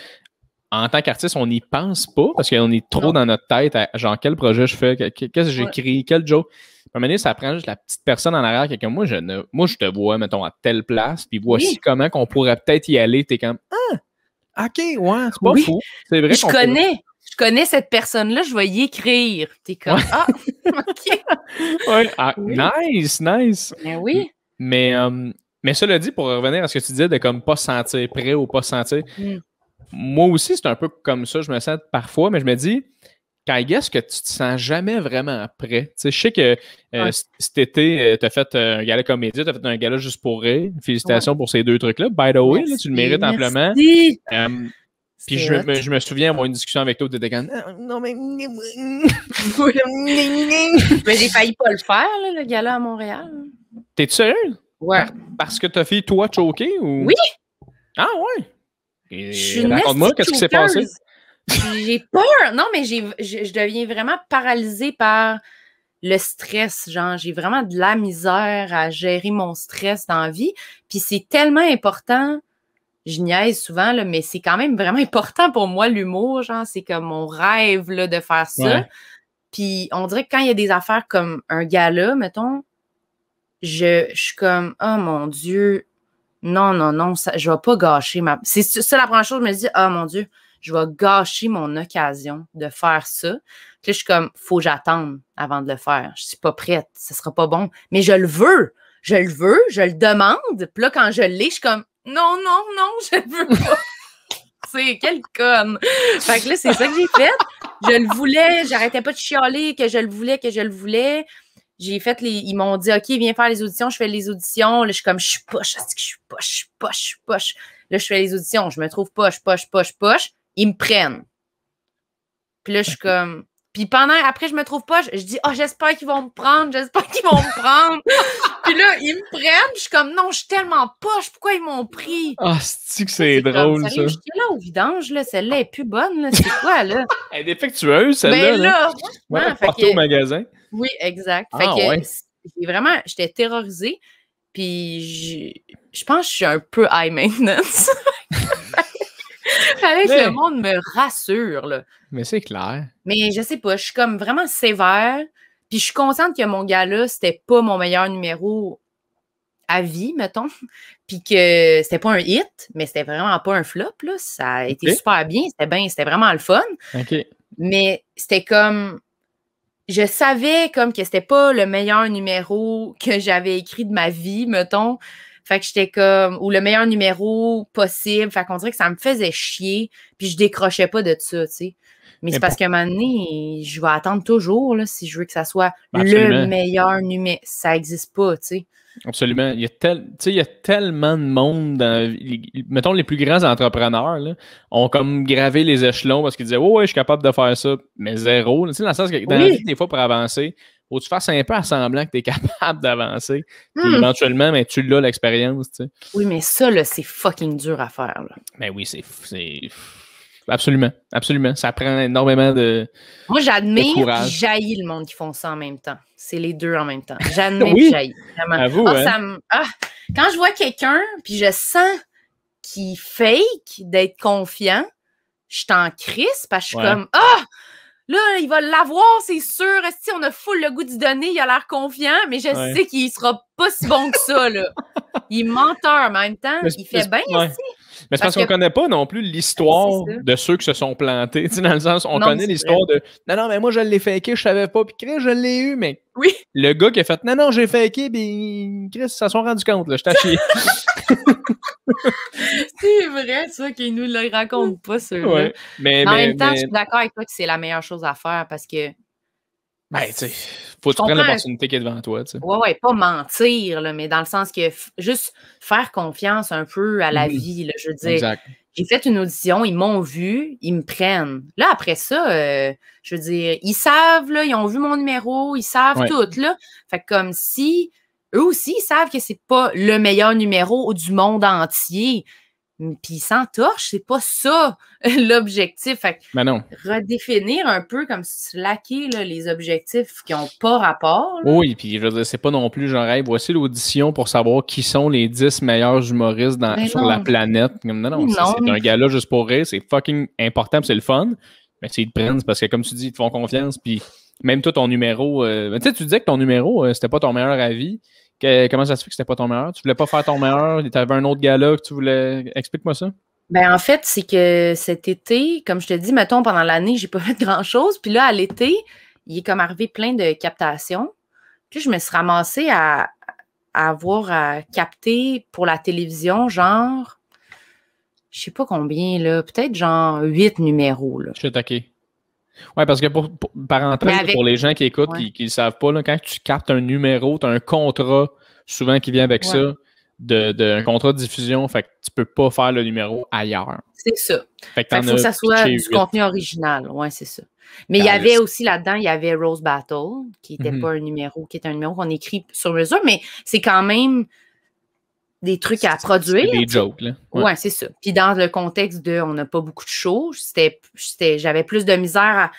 S1: en tant qu'artiste, on n'y pense pas parce qu'on est trop dans notre tête à genre quel projet je fais, qu'est-ce que j'écris, quel joke. À un moment donné, ça prend juste la petite personne en arrière qui est comme moi, je te vois, mettons, à telle place, puis voici comment qu'on pourrait peut-être y aller. T'es comme OK, ouais, c'est pas fou. C'est vrai
S2: je connais cette personne-là, je vais y écrire. T'es comme OK.
S1: Nice.
S2: Ben oui.
S1: Mais cela dit, pour revenir à ce que tu disais de comme pas se sentir prêt ou pas se sentir, moi aussi, c'est un peu comme ça, je me sens parfois, mais je me dis, quand I guess que tu te sens jamais vraiment prêt. Tu sais, je sais que cet été, tu as fait un gala comédie, tu as fait un gala juste pour rire. Félicitations pour ces 2 trucs-là. By the way, là, tu le mérites amplement. Puis je me souviens avoir une discussion avec toi où tu étais comme non, mais.
S2: Mais j'ai failli pas le faire, là, le gala à Montréal.
S1: T'es-tu sérieux?
S2: Ouais.
S1: Parce que t'as fait toi choquer ou.
S2: Oui!
S1: Ah ouais! Raconte-moi, qu'est-ce qui s'est passé?
S2: J'ai peur! Non, mais je deviens vraiment paralysée par le stress. Genre, j'ai vraiment de la misère à gérer mon stress dans la vie. Puis c'est tellement important. Je niaise souvent, là, mais c'est quand même vraiment important pour moi, l'humour. Genre, c'est comme mon rêve là, de faire ça. Ouais. Puis on dirait que quand il y a des affaires comme un gala, mettons, je suis comme, oh mon Dieu, non, ça, je vais pas gâcher ma... C'est ça la première chose, je me dis, oh mon Dieu, je vais gâcher mon occasion de faire ça. Puis là, je suis comme, faut que j'attende avant de le faire. Je suis pas prête, ce sera pas bon. Mais je le veux, je le demande. Puis là, quand je l'ai, je suis comme, non, je le veux pas. C'est quelle conne. Fait que là, c'est ça que j'ai fait. Je le voulais, j'arrêtais pas de chialer que je le voulais. J'ai fait ils m'ont dit, OK, viens faire les auditions. Je fais les auditions. Là, je suis comme, je suis poche. Là, je fais les auditions. Je me trouve poche. Ils me prennent. Puis là, je suis comme... Puis après, je me trouve poche. Je dis, j'espère qu'ils vont me prendre. Puis là, ils me prennent. Puis je suis comme, non, je suis tellement poche. Pourquoi ils m'ont pris?
S1: C'est que c'est drôle, comme, ça.
S2: Je suis là au vidange, là. Celle-là est plus bonne, là. C'est quoi, là?
S1: Elle est défectueuse, celle-là.
S2: Ben là,
S1: ouais, partout au magasin.
S2: Oui, exact. Fait que j'étais terrorisée. Puis je pense que je suis un peu high maintenance. Fallait que le monde me rassure, là.
S1: Mais c'est clair.
S2: Mais je sais pas, je suis comme vraiment sévère. Puis je suis contente que mon gala, c'était pas mon meilleur numéro à vie, mettons. Puis que c'était pas un hit, mais c'était vraiment pas un flop, là. Ça a été super bien. C'était vraiment le fun.
S1: OK.
S2: Mais c'était comme... je savais comme que c'était pas le meilleur numéro que j'avais écrit de ma vie, mettons. Fait que j'étais comme, ou le meilleur numéro possible. Fait qu'on dirait que ça me faisait chier, puis je décrochais pas de ça, tu sais. Mais c'est parce qu'à un moment donné, je vais attendre toujours, là, si je veux que ça soit le meilleur numéro. Ça existe pas, tu sais.
S1: Absolument. Il y a tellement de monde mettons, les plus grands entrepreneurs là, ont comme gravé les échelons parce qu'ils disaient oh, ouais, je suis capable de faire ça, mais zéro. Tu sais, dans le sens que dans la vie, des fois, pour avancer, faut que tu fasses un peu à semblant que tu es capable d'avancer. Puis éventuellement, mais tu l'as l'expérience. Tu sais.
S2: Oui, mais ça, là, c'est fucking dur à faire. Là.
S1: Mais oui, c'est absolument, absolument. Ça prend énormément de.
S2: Moi, j'admire et j'haïs le monde qui font ça en même temps. C'est les deux en même temps. J'admire et j'haïs. Vraiment.
S1: Avoue, hein?
S2: Quand je vois quelqu'un, puis je sens qu'il fake d'être confiant, je suis en crise parce que je suis comme là, il va l'avoir, c'est sûr. Si on a full le goût d'y donner, il a l'air confiant, mais je sais qu'il sera pas si bon que ça. Là. Il est menteur en même temps. Il fait bien ici.
S1: Mais c'est parce qu'on ne connaît pas non plus l'histoire de ceux qui se sont plantés. Tu sais, dans le sens, on connaît l'histoire de non, mais moi, je l'ai faké, je savais pas, puis Chris, je l'ai eu, mais le gars qui a fait non, j'ai faké, puis Chris, ça s'en rendu compte, là, je t'ai chié.
S2: C'est vrai, ça, qu'ils nous le racontent pas, ceux-là.
S1: Ouais. Mais
S2: en même temps, je suis d'accord avec toi que c'est la meilleure chose à faire parce que.
S1: Ben, tu sais, faut que tu prennes l'opportunité qui est devant toi, tu sais.
S2: Ouais, pas mentir, là, mais dans le sens que juste faire confiance un peu à la vie, là, je veux dire. J'ai fait une audition, ils m'ont vu, ils me prennent. Là, après ça, je veux dire, ils savent, là, ils ont vu mon numéro, ils savent tout, là. Fait que comme si, eux aussi, ils savent que c'est pas le meilleur numéro du monde entier. Puis sans torche, c'est pas ça l'objectif. Fait que redéfinir un peu comme slacker là, les objectifs qui n'ont pas rapport. Là.
S1: Oui, puis je veux dire, c'est pas non plus genre, hey, voici l'audition pour savoir qui sont les 10 meilleurs humoristes sur la planète. Non, c'est un gars-là juste pour rire, c'est fucking important, c'est le fun. Mais s'ils te prennent, c'est parce que comme tu dis, ils te font confiance, puis même toi, ton numéro, tu sais, tu disais que ton numéro, c'était pas ton meilleur avis. Comment ça se fait que c'était pas ton meilleur? Tu voulais pas faire ton meilleur? Tu avais un autre gars-là que tu voulais... Explique-moi ça.
S2: Ben en fait, c'est que cet été, comme je te dis, mettons, pendant l'année, j'ai pas fait grand-chose. Puis là, à l'été, il est comme arrivé plein de captations. Puis je me suis ramassée à avoir à capter pour la télévision, genre, je sais pas combien, là, peut-être genre 8 numéros. Là.
S1: Je suis attaqué. Oui, parce que pour parenthèse, pour les gens qui écoutent, qui ne le savent pas, là, quand tu captes un numéro, tu as un contrat souvent qui vient avec ça, un contrat de diffusion, fait que tu peux pas faire le numéro ailleurs.
S2: C'est ça. Fait qu'il faut que ça soit du contenu original. Oui, c'est ça. Mais il y avait aussi là-dedans, il y avait Rose Battle, qui n'était pas un numéro, qui est un numéro qu'on écrit sur mesure, mais c'est quand même des trucs à produire.
S1: Des jokes, là.
S2: Ouais, c'est ça. Puis dans le contexte de on n'a pas beaucoup de show, j'avais plus de misère à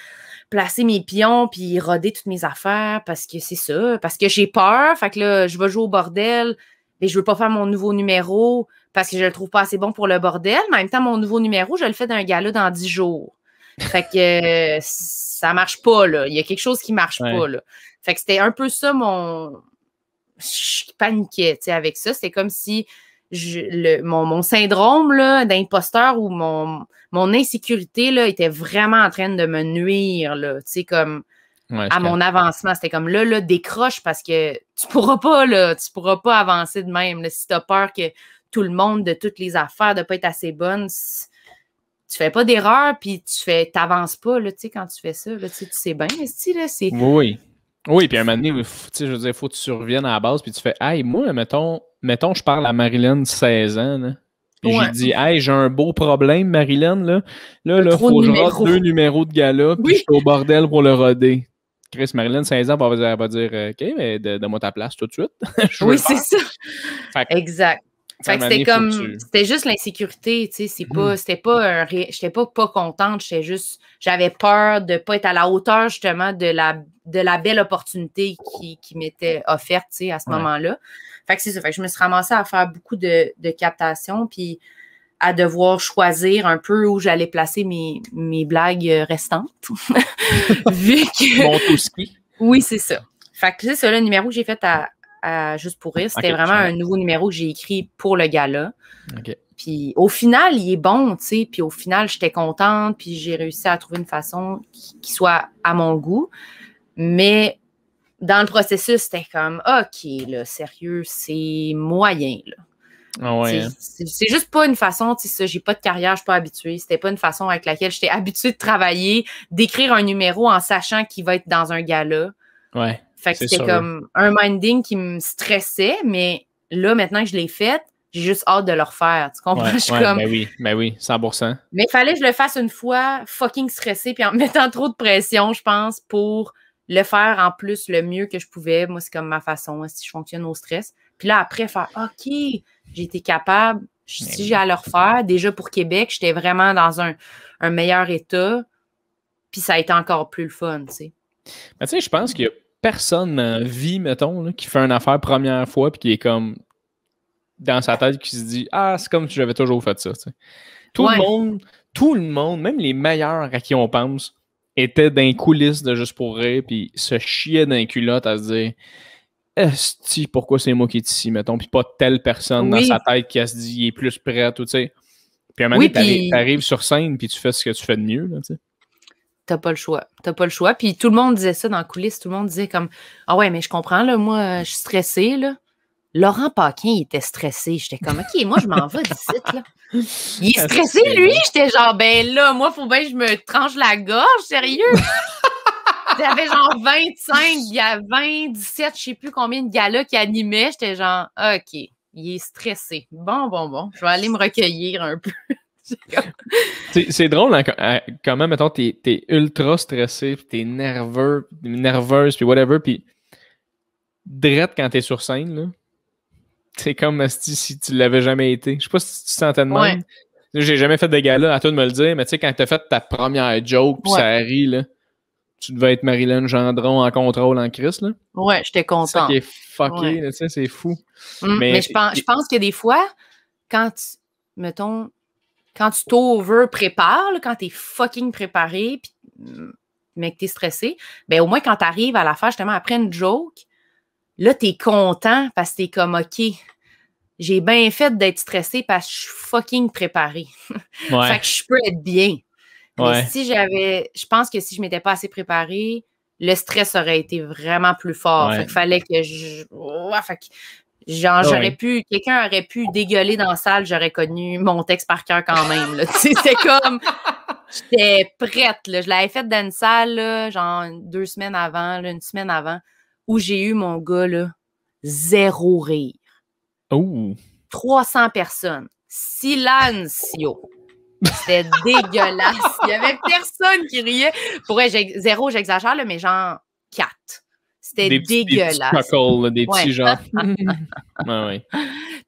S2: placer mes pions puis roder toutes mes affaires parce que c'est ça, parce que j'ai peur. Fait que là, je vais jouer au bordel, mais je veux pas faire mon nouveau numéro parce que je le trouve pas assez bon pour le bordel. Mais en même temps, mon nouveau numéro, je le fais d'un gala dans 10 jours. Fait que ça marche pas, là. Il y a quelque chose qui marche pas, là. Fait que c'était un peu ça je paniquais, tu sais, avec ça. C'était comme si mon syndrome là, d'imposteur ou mon insécurité là, était vraiment en train de me nuire, là, tu sais, comme à mon avancement. C'était comme là, décroche parce que tu pourras pas avancer de même. Là, si tu as peur que tout le monde, de toutes les affaires, de pas être assez bonne, tu fais pas d'erreur, puis t'avances pas, là, tu sais, quand tu fais ça, là, tu sais bien, là, c'est...
S1: Oui, puis à un moment donné, je veux dire, il faut que tu reviennes à la base, puis tu fais « Hey, moi, mettons, je parle à Marilyn, 16 ans, là, puis j'ai dit « Hey, j'ai un beau problème, Marilyn, là, il faut que je rode 2 numéros de gala, puis je suis au bordel pour le roder. » Chris, Marilyn, 16 ans, elle va dire « OK, mais donne-moi ta place tout de suite. »
S2: Oui, c'est ça. Exact. Fait que c'était comme, c'était juste l'insécurité, tu sais, j'étais pas contente, j'avais peur de pas être à la hauteur, justement, de la belle opportunité qui m'était offerte, tu sais, à ce moment-là. Fait que c'est ça, fait que je me suis ramassée à faire beaucoup de captations, puis à devoir choisir un peu où j'allais placer mes blagues restantes. Vu que...
S1: Mon tout ski.
S2: Oui, c'est ça. Fait que c'est ça, le numéro que j'ai fait à Juste pour rire. C'était vraiment un nouveau numéro que j'ai écrit pour le gala. Puis au final, il est bon, tu sais. Puis au final, j'étais contente. Puis j'ai réussi à trouver une façon qui soit à mon goût. Mais dans le processus, c'était comme, OK, là, sérieux, c'est moyen, là.
S1: Ah ouais, hein.
S2: C'est juste pas une façon, tu sais, ça, j'ai pas de carrière, je suis pas habituée. C'était pas une façon avec laquelle j'étais habituée de travailler, d'écrire un numéro en sachant qu'il va être dans un gala.
S1: Ouais.
S2: Fait que c'était comme un minding qui me stressait, mais là, maintenant que je l'ai fait, j'ai juste hâte de le refaire. Tu comprends? Je suis comme...
S1: Ben oui, 100%.
S2: Mais il fallait que je le fasse une fois, fucking stressé, puis en mettant trop de pression, je pense, pour le faire en plus le mieux que je pouvais. Moi, c'est comme ma façon, hein, si je fonctionne au stress. Puis là, après, faire OK, j'ai été capable, si j'ai à le refaire, déjà pour Québec, j'étais vraiment dans un meilleur état, puis ça a été encore plus le fun, tu sais.
S1: Mais tu sais, je pense qu'il y a personne dans la vie, mettons, là, qui fait une affaire première fois, puis qui est comme dans sa tête, qui se dit ah, c'est comme si j'avais toujours fait ça, tu sais. Tout le monde, même les meilleurs à qui on pense, étaient dans les coulisses de Juste pour rire, puis se chiaient dans les culottes à se dire esti, pourquoi c'est moi qui est ici, mettons, puis pas telle personne dans sa tête qui se dit il est plus prêt, tu sais. Puis à un moment donné, t'arrives sur scène, puis tu fais ce que tu fais de mieux, là, tu sais.
S2: T'as pas le choix. T'as pas le choix. Puis tout le monde disait ça dans les coulisses. Tout le monde disait comme ah ouais, mais je comprends, là, moi, je suis stressée, là. Laurent Paquin, il était stressé. J'étais comme OK, moi, je m'en vais d'ici, là. Il est stressé, lui. J'étais genre ben là, moi, faut bien que je me tranche la gorge, sérieux. J'avais genre 25, 20, 17, je sais plus combien de galas qui animaient. J'étais genre OK, il est stressé. Bon. Je vais aller me recueillir un peu.
S1: C'est drôle hein, comment, mettons, t'es ultra stressé, pis t'es nerveuse, puis whatever, puis drette quand t'es sur scène, là, c'est comme si tu l'avais jamais été. Je sais pas si tu te sentais de même. Ouais. J'ai jamais fait de gala, à toi de me le dire, mais tu sais, quand t'as fait ta première joke, puis ça rit, là, tu devais être Marilyn Gendron en contrôle en crise, là.
S2: Ouais, j'étais contente.
S1: C'est ça qui est fucké, là, tu sais, c'est fou.
S2: Mais je pense que des fois, quand tu t'over-prépares, quand t'es fucking préparé, mais que t'es stressé, ben au moins quand t'arrives à la faire justement après une joke, là, t'es content parce que t'es comme OK, j'ai bien fait d'être stressé parce que je suis fucking préparé.
S1: Ouais.
S2: Fait que je peux être bien. Mais je pense que si je m'étais pas assez préparée, le stress aurait été vraiment plus fort. Fait qu'il fallait que j'aurais pu, quelqu'un aurait pu dégueuler dans la salle, j'aurais connu mon texte par cœur quand même. C'est comme, j'étais prête. Là. Je l'avais fait dans une salle, là, genre 2 semaines avant, là, 1 semaine avant, où j'ai eu mon gars, là, 0 rire. 300 personnes. Silencio. C'était dégueulasse. Il n'y avait personne qui riait. Pour vrai, 0, j'exagère, là, mais genre 4. C'était dégueulasse.
S1: Des petits chuckles, des petits genre. Ouais.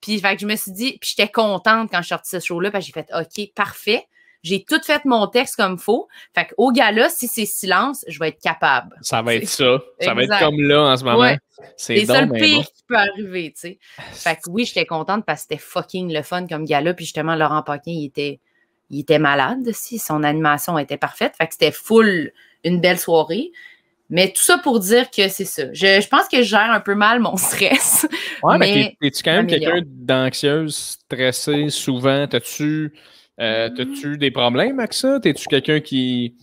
S2: Puis, fait que je me suis dit, puis j'étais contente quand je suis sortie de ce show-là, parce que j'ai fait OK, parfait. J'ai tout fait mon texte comme il faut. Fait qu'au gala, si c'est silence, je vais être capable.
S1: Ça va être ça. Ça va être comme là en ce moment.
S2: Ouais.
S1: C'est
S2: ça le pire qui peut arriver, tu sais. Fait que oui, j'étais contente parce que c'était fucking le fun comme gala. Puis justement, Laurent Paquin, il était malade aussi. Son animation était parfaite. Fait que c'était full une belle soirée. Mais tout ça pour dire que c'est ça. Je pense que je gère un peu mal mon stress.
S1: Ouais, mais es-tu quand même quelqu'un d'anxieuse, stressée souvent? T'as-tu des problèmes avec ça? T'es-tu quelqu'un qui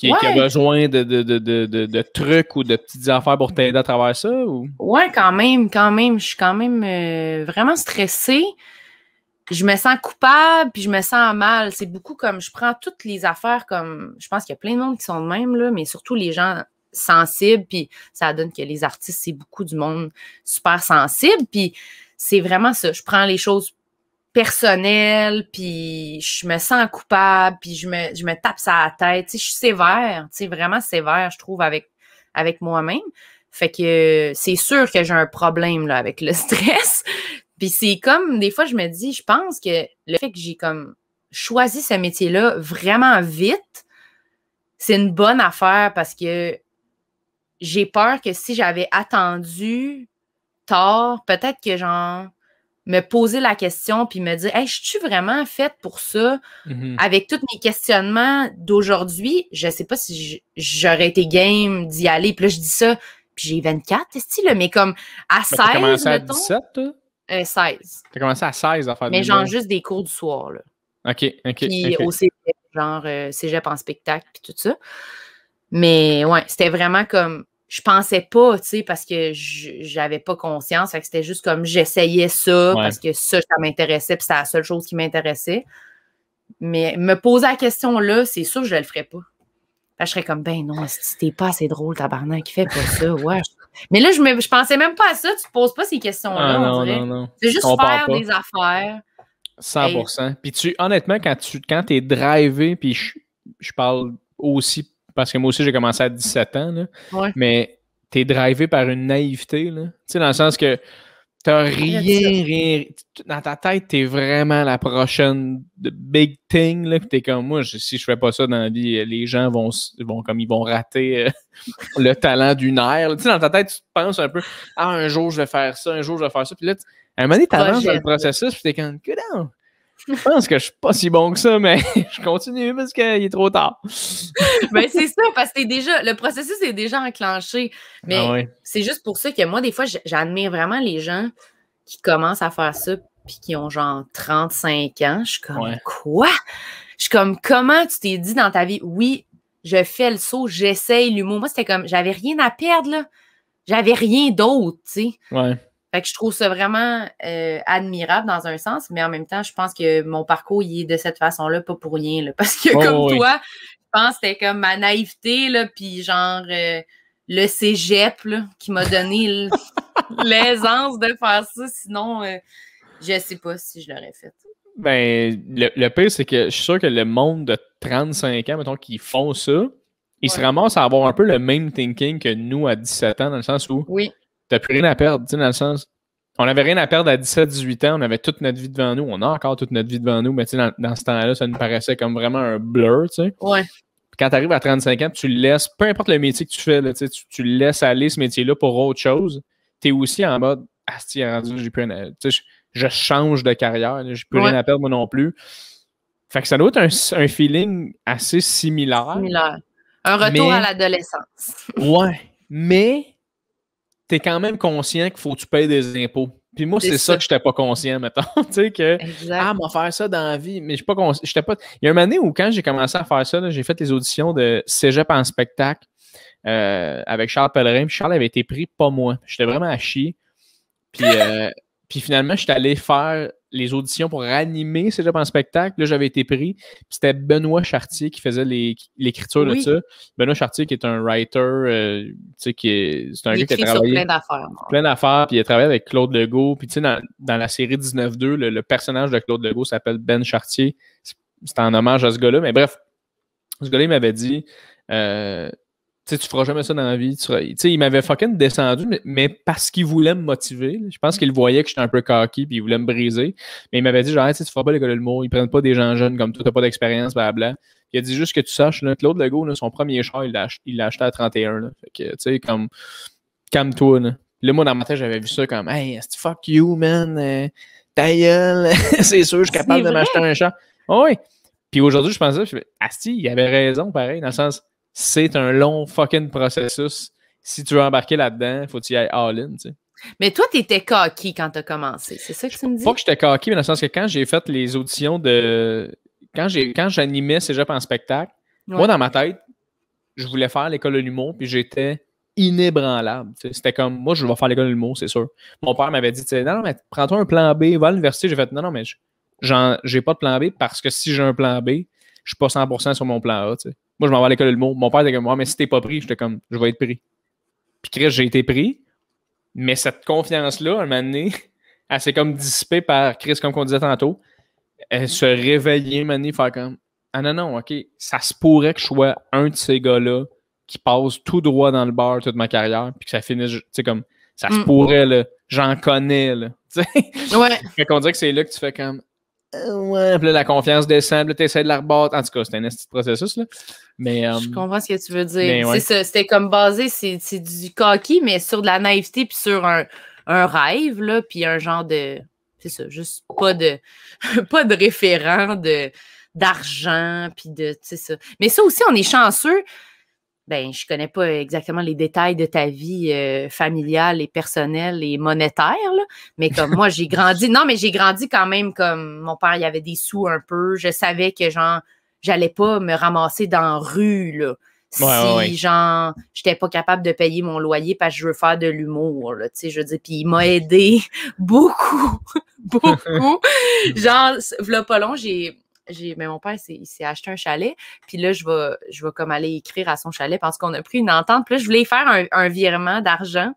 S1: a besoin de trucs ou de petites affaires pour t'aider à travers ça? Ou?
S2: Ouais, quand même. Je suis quand même vraiment stressée. Je me sens coupable, puis je me sens mal. C'est beaucoup comme, je prends toutes les affaires comme, je pense qu'il y a plein de monde qui sont de même, là, mais surtout les gens sensibles, puis ça donne que les artistes, c'est beaucoup du monde super sensible, puis c'est vraiment ça. Je prends les choses personnelles, puis je me sens coupable, puis je me tape ça à la tête. Tu sais, je suis sévère, tu sais, vraiment sévère, je trouve, avec moi-même. Fait que c'est sûr que j'ai un problème là, avec le stress. Puis c'est comme, des fois, je me dis, je pense que le fait que j'ai comme choisi ce métier-là vraiment vite, c'est une bonne affaire parce que j'ai peur que si j'avais attendu tard, peut-être que genre me poser la question puis me dire « Hey, je suis vraiment faite pour ça? » Avec tous mes questionnements d'aujourd'hui, je sais pas si j'aurais été game d'y aller. Puis là, je dis ça, puis j'ai 24, est-ce mais comme à 16,
S1: t'as commencé à 17, toi?
S2: 16.
S1: T'as commencé à 16 à faire
S2: mais genre juste des cours du soir, là.
S1: OK.
S2: Puis au cégep, genre cégep en spectacle, puis tout ça. Mais ouais, c'était vraiment comme, je pensais pas, tu sais, parce que j'avais pas conscience. Fait que c'était juste comme, j'essayais ça parce que ça m'intéressait, puis c'était la seule chose qui m'intéressait. Mais me poser la question là, c'est sûr que je le ferais pas. Fait que je serais comme, ben non, si t'es pas assez drôle, tabarnak, fais pas ça, ouais. Mais là, je pensais même pas à ça, tu te poses pas ces questions-là, on dirait.
S1: Non.
S2: C'est juste faire des affaires.
S1: 100%. Puis honnêtement, quand t'es drivé, puis je parle aussi, parce que moi aussi, j'ai commencé à 17 ans, là, mais t'es drivé par une naïveté, là. Tu sais, dans le sens que t'as rien. Dans ta tête, t'es vraiment la prochaine big thing, là, que t'es comme moi, si je fais pas ça dans la vie, les gens vont rater le talent d'une ère. Tu sais, dans ta tête, tu te penses un peu, un jour, je vais faire ça, puis là, à un moment donné, t'avances dans le processus, puis t'es comme, non, je pense que je suis pas si bon que ça, mais je continue parce qu'il est trop tard.
S2: Ben, c'est ça, parce que le processus est déjà enclenché. Mais c'est juste pour ça que moi, des fois, j'admire vraiment les gens qui commencent à faire ça puis qui ont genre 35 ans. Je suis comme, quoi? Je suis comme, comment tu t'es dit dans ta vie, oui, je fais le saut, j'essaye l'humour. Moi, c'était comme, j'avais rien à perdre, là. J'avais rien d'autre, tu sais.
S1: Ouais.
S2: Fait que je trouve ça vraiment admirable dans un sens, mais en même temps, je pense que mon parcours, il est de cette façon-là, pas pour rien, là. Parce que comme toi, je pense que c'était comme ma naïveté, là, puis genre le cégep, là, qui m'a donné l'aisance de faire ça. Sinon, je sais pas si je l'aurais fait.
S1: Ben, le pire, c'est que je suis sûr que le monde de 35 ans, mettons, qui font ça, ils se ramassent à avoir un peu le même thinking que nous à 17 ans, dans le sens où t'as plus rien à perdre, tu sais, dans le sens... On n'avait rien à perdre à 17-18 ans, on avait toute notre vie devant nous, on a encore toute notre vie devant nous, mais tu sais, dans ce temps-là, ça nous paraissait comme vraiment un blur, tu sais.
S2: Ouais.
S1: Puis quand tu arrives à 35 ans, tu le laisses, peu importe le métier que tu fais, là, tu le laisses aller ce métier-là pour autre chose, tu es aussi en mode, j'ai plus rien à... Tu sais, je change de carrière, j'ai plus rien à perdre moi non plus. Fait que ça doit être un feeling assez similaire.
S2: Un retour à l'adolescence.
S1: Ouais, mais t'es quand même conscient qu'il faut que tu payes des impôts. Puis moi, c'est ça que j'étais pas conscient, mettons. Tu sais, que, m'a faire ça dans la vie. Mais je suis pas conscient. Il y a une année où, quand j'ai commencé à faire ça, là, j'ai fait les auditions de Cégep en spectacle avec Charles Pellerin. Puis Charles avait été pris, pas moi. J'étais vraiment à chier. Puis finalement, j'étais allé faire les auditions pour animer Cégep en spectacle. Là, j'avais été pris. Puis c'était Benoît Chartier qui faisait l'écriture de ça. Benoît Chartier, qui est un writer, tu sais, c'est un gars qui a travaillé
S2: sur plein d'affaires.
S1: Plein d'affaires, puis il a travaillé avec Claude Legault. Puis tu sais, dans la série 19-2, le personnage de Claude Legault s'appelle Ben Chartier. C'est en hommage à ce gars-là. Mais bref, ce gars-là, il m'avait dit... tu sais, tu feras jamais ça dans la vie. Tu sais, il m'avait fucking descendu, mais parce qu'il voulait me motiver. Là. Je pense qu'il voyait que j'étais un peu cocky puis il voulait me briser. Mais il m'avait dit, genre, tu feras pas l'école de l'humour, ils prennent pas des gens jeunes comme toi, t'as pas d'expérience, blablabla. Il a dit juste que tu saches, là, Claude Legault, là, son premier char, il l'a acheté à 31. Là. Fait que, tu sais, comme, calme-toi. Là, moi, dans ma tête, j'avais vu ça comme, hey, fuck you, man. Ta gueule. C'est sûr, je suis capable de m'acheter un char. Oh, oui. Puis aujourd'hui, je pensais, asti, il avait raison, pareil, dans le sens, c'est un long fucking processus. Si tu veux embarquer là-dedans, faut que tu y ailles all-in, tu sais.
S2: Mais toi, t'étais cocky quand t'as commencé, c'est ça que tu me dis?
S1: Pas que j'étais cocky, mais dans le sens que quand j'ai fait les auditions de... Quand j'animais Cégep en spectacle, moi, dans ma tête, je voulais faire l'école de l'humour, puis j'étais inébranlable. C'était comme, moi, je vais faire l'école de l'humour, c'est sûr. Mon père m'avait dit, non, mais prends-toi un plan B, va à l'université. J'ai fait, non, mais j'ai pas de plan B, parce que si j'ai un plan B, je suis pas 100% sur mon plan A, tu sais. Moi, je m'en vais à l'école de l'humour. Mon père était comme, mais si t'es pas pris, j'étais comme, je vais être pris. Puis Chris, j'ai été pris, mais cette confiance-là, à un moment donné, elle s'est comme dissipée par Chris, comme on disait tantôt. Elle se réveillait, un moment donné, faire comme, non, ok, ça se pourrait que je sois un de ces gars-là qui passe tout droit dans le bar toute ma carrière, puis que ça finisse, tu sais, comme, ça se pourrait, là, j'en connais, là, tu sais.
S2: Ouais.
S1: Fait qu'on dirait que c'est là que tu fais comme, ouais, puis là, la confiance descend, puis là, t'essaies de la rebattre. En tout cas, c'est un petit processus, là. Mais,
S2: je comprends ce que tu veux dire. C'est ça, c'était comme basé, c'est du cocky, mais sur de la naïveté, puis sur un rêve, là, puis un genre de... C'est ça, juste pas de référent d'argent, puis de... C'est ça. Mais ça aussi, on est chanceux. Ben, je connais pas exactement les détails de ta vie familiale et personnelle et monétaire, là, mais comme moi, j'ai grandi... Non, mais j'ai grandi quand même comme... Mon père, il avait des sous un peu. Je savais que, genre, j'allais pas me ramasser dans la rue, là. si, genre, j'étais pas capable de payer mon loyer parce que je veux faire de l'humour, là, tu sais, je veux dire, puis il m'a aidé beaucoup, beaucoup. Genre, v'là pas long, mais mon père, il s'est acheté un chalet, puis là, je vais comme aller écrire à son chalet parce qu'on a pris une entente, puis là, je voulais faire un virement d'argent,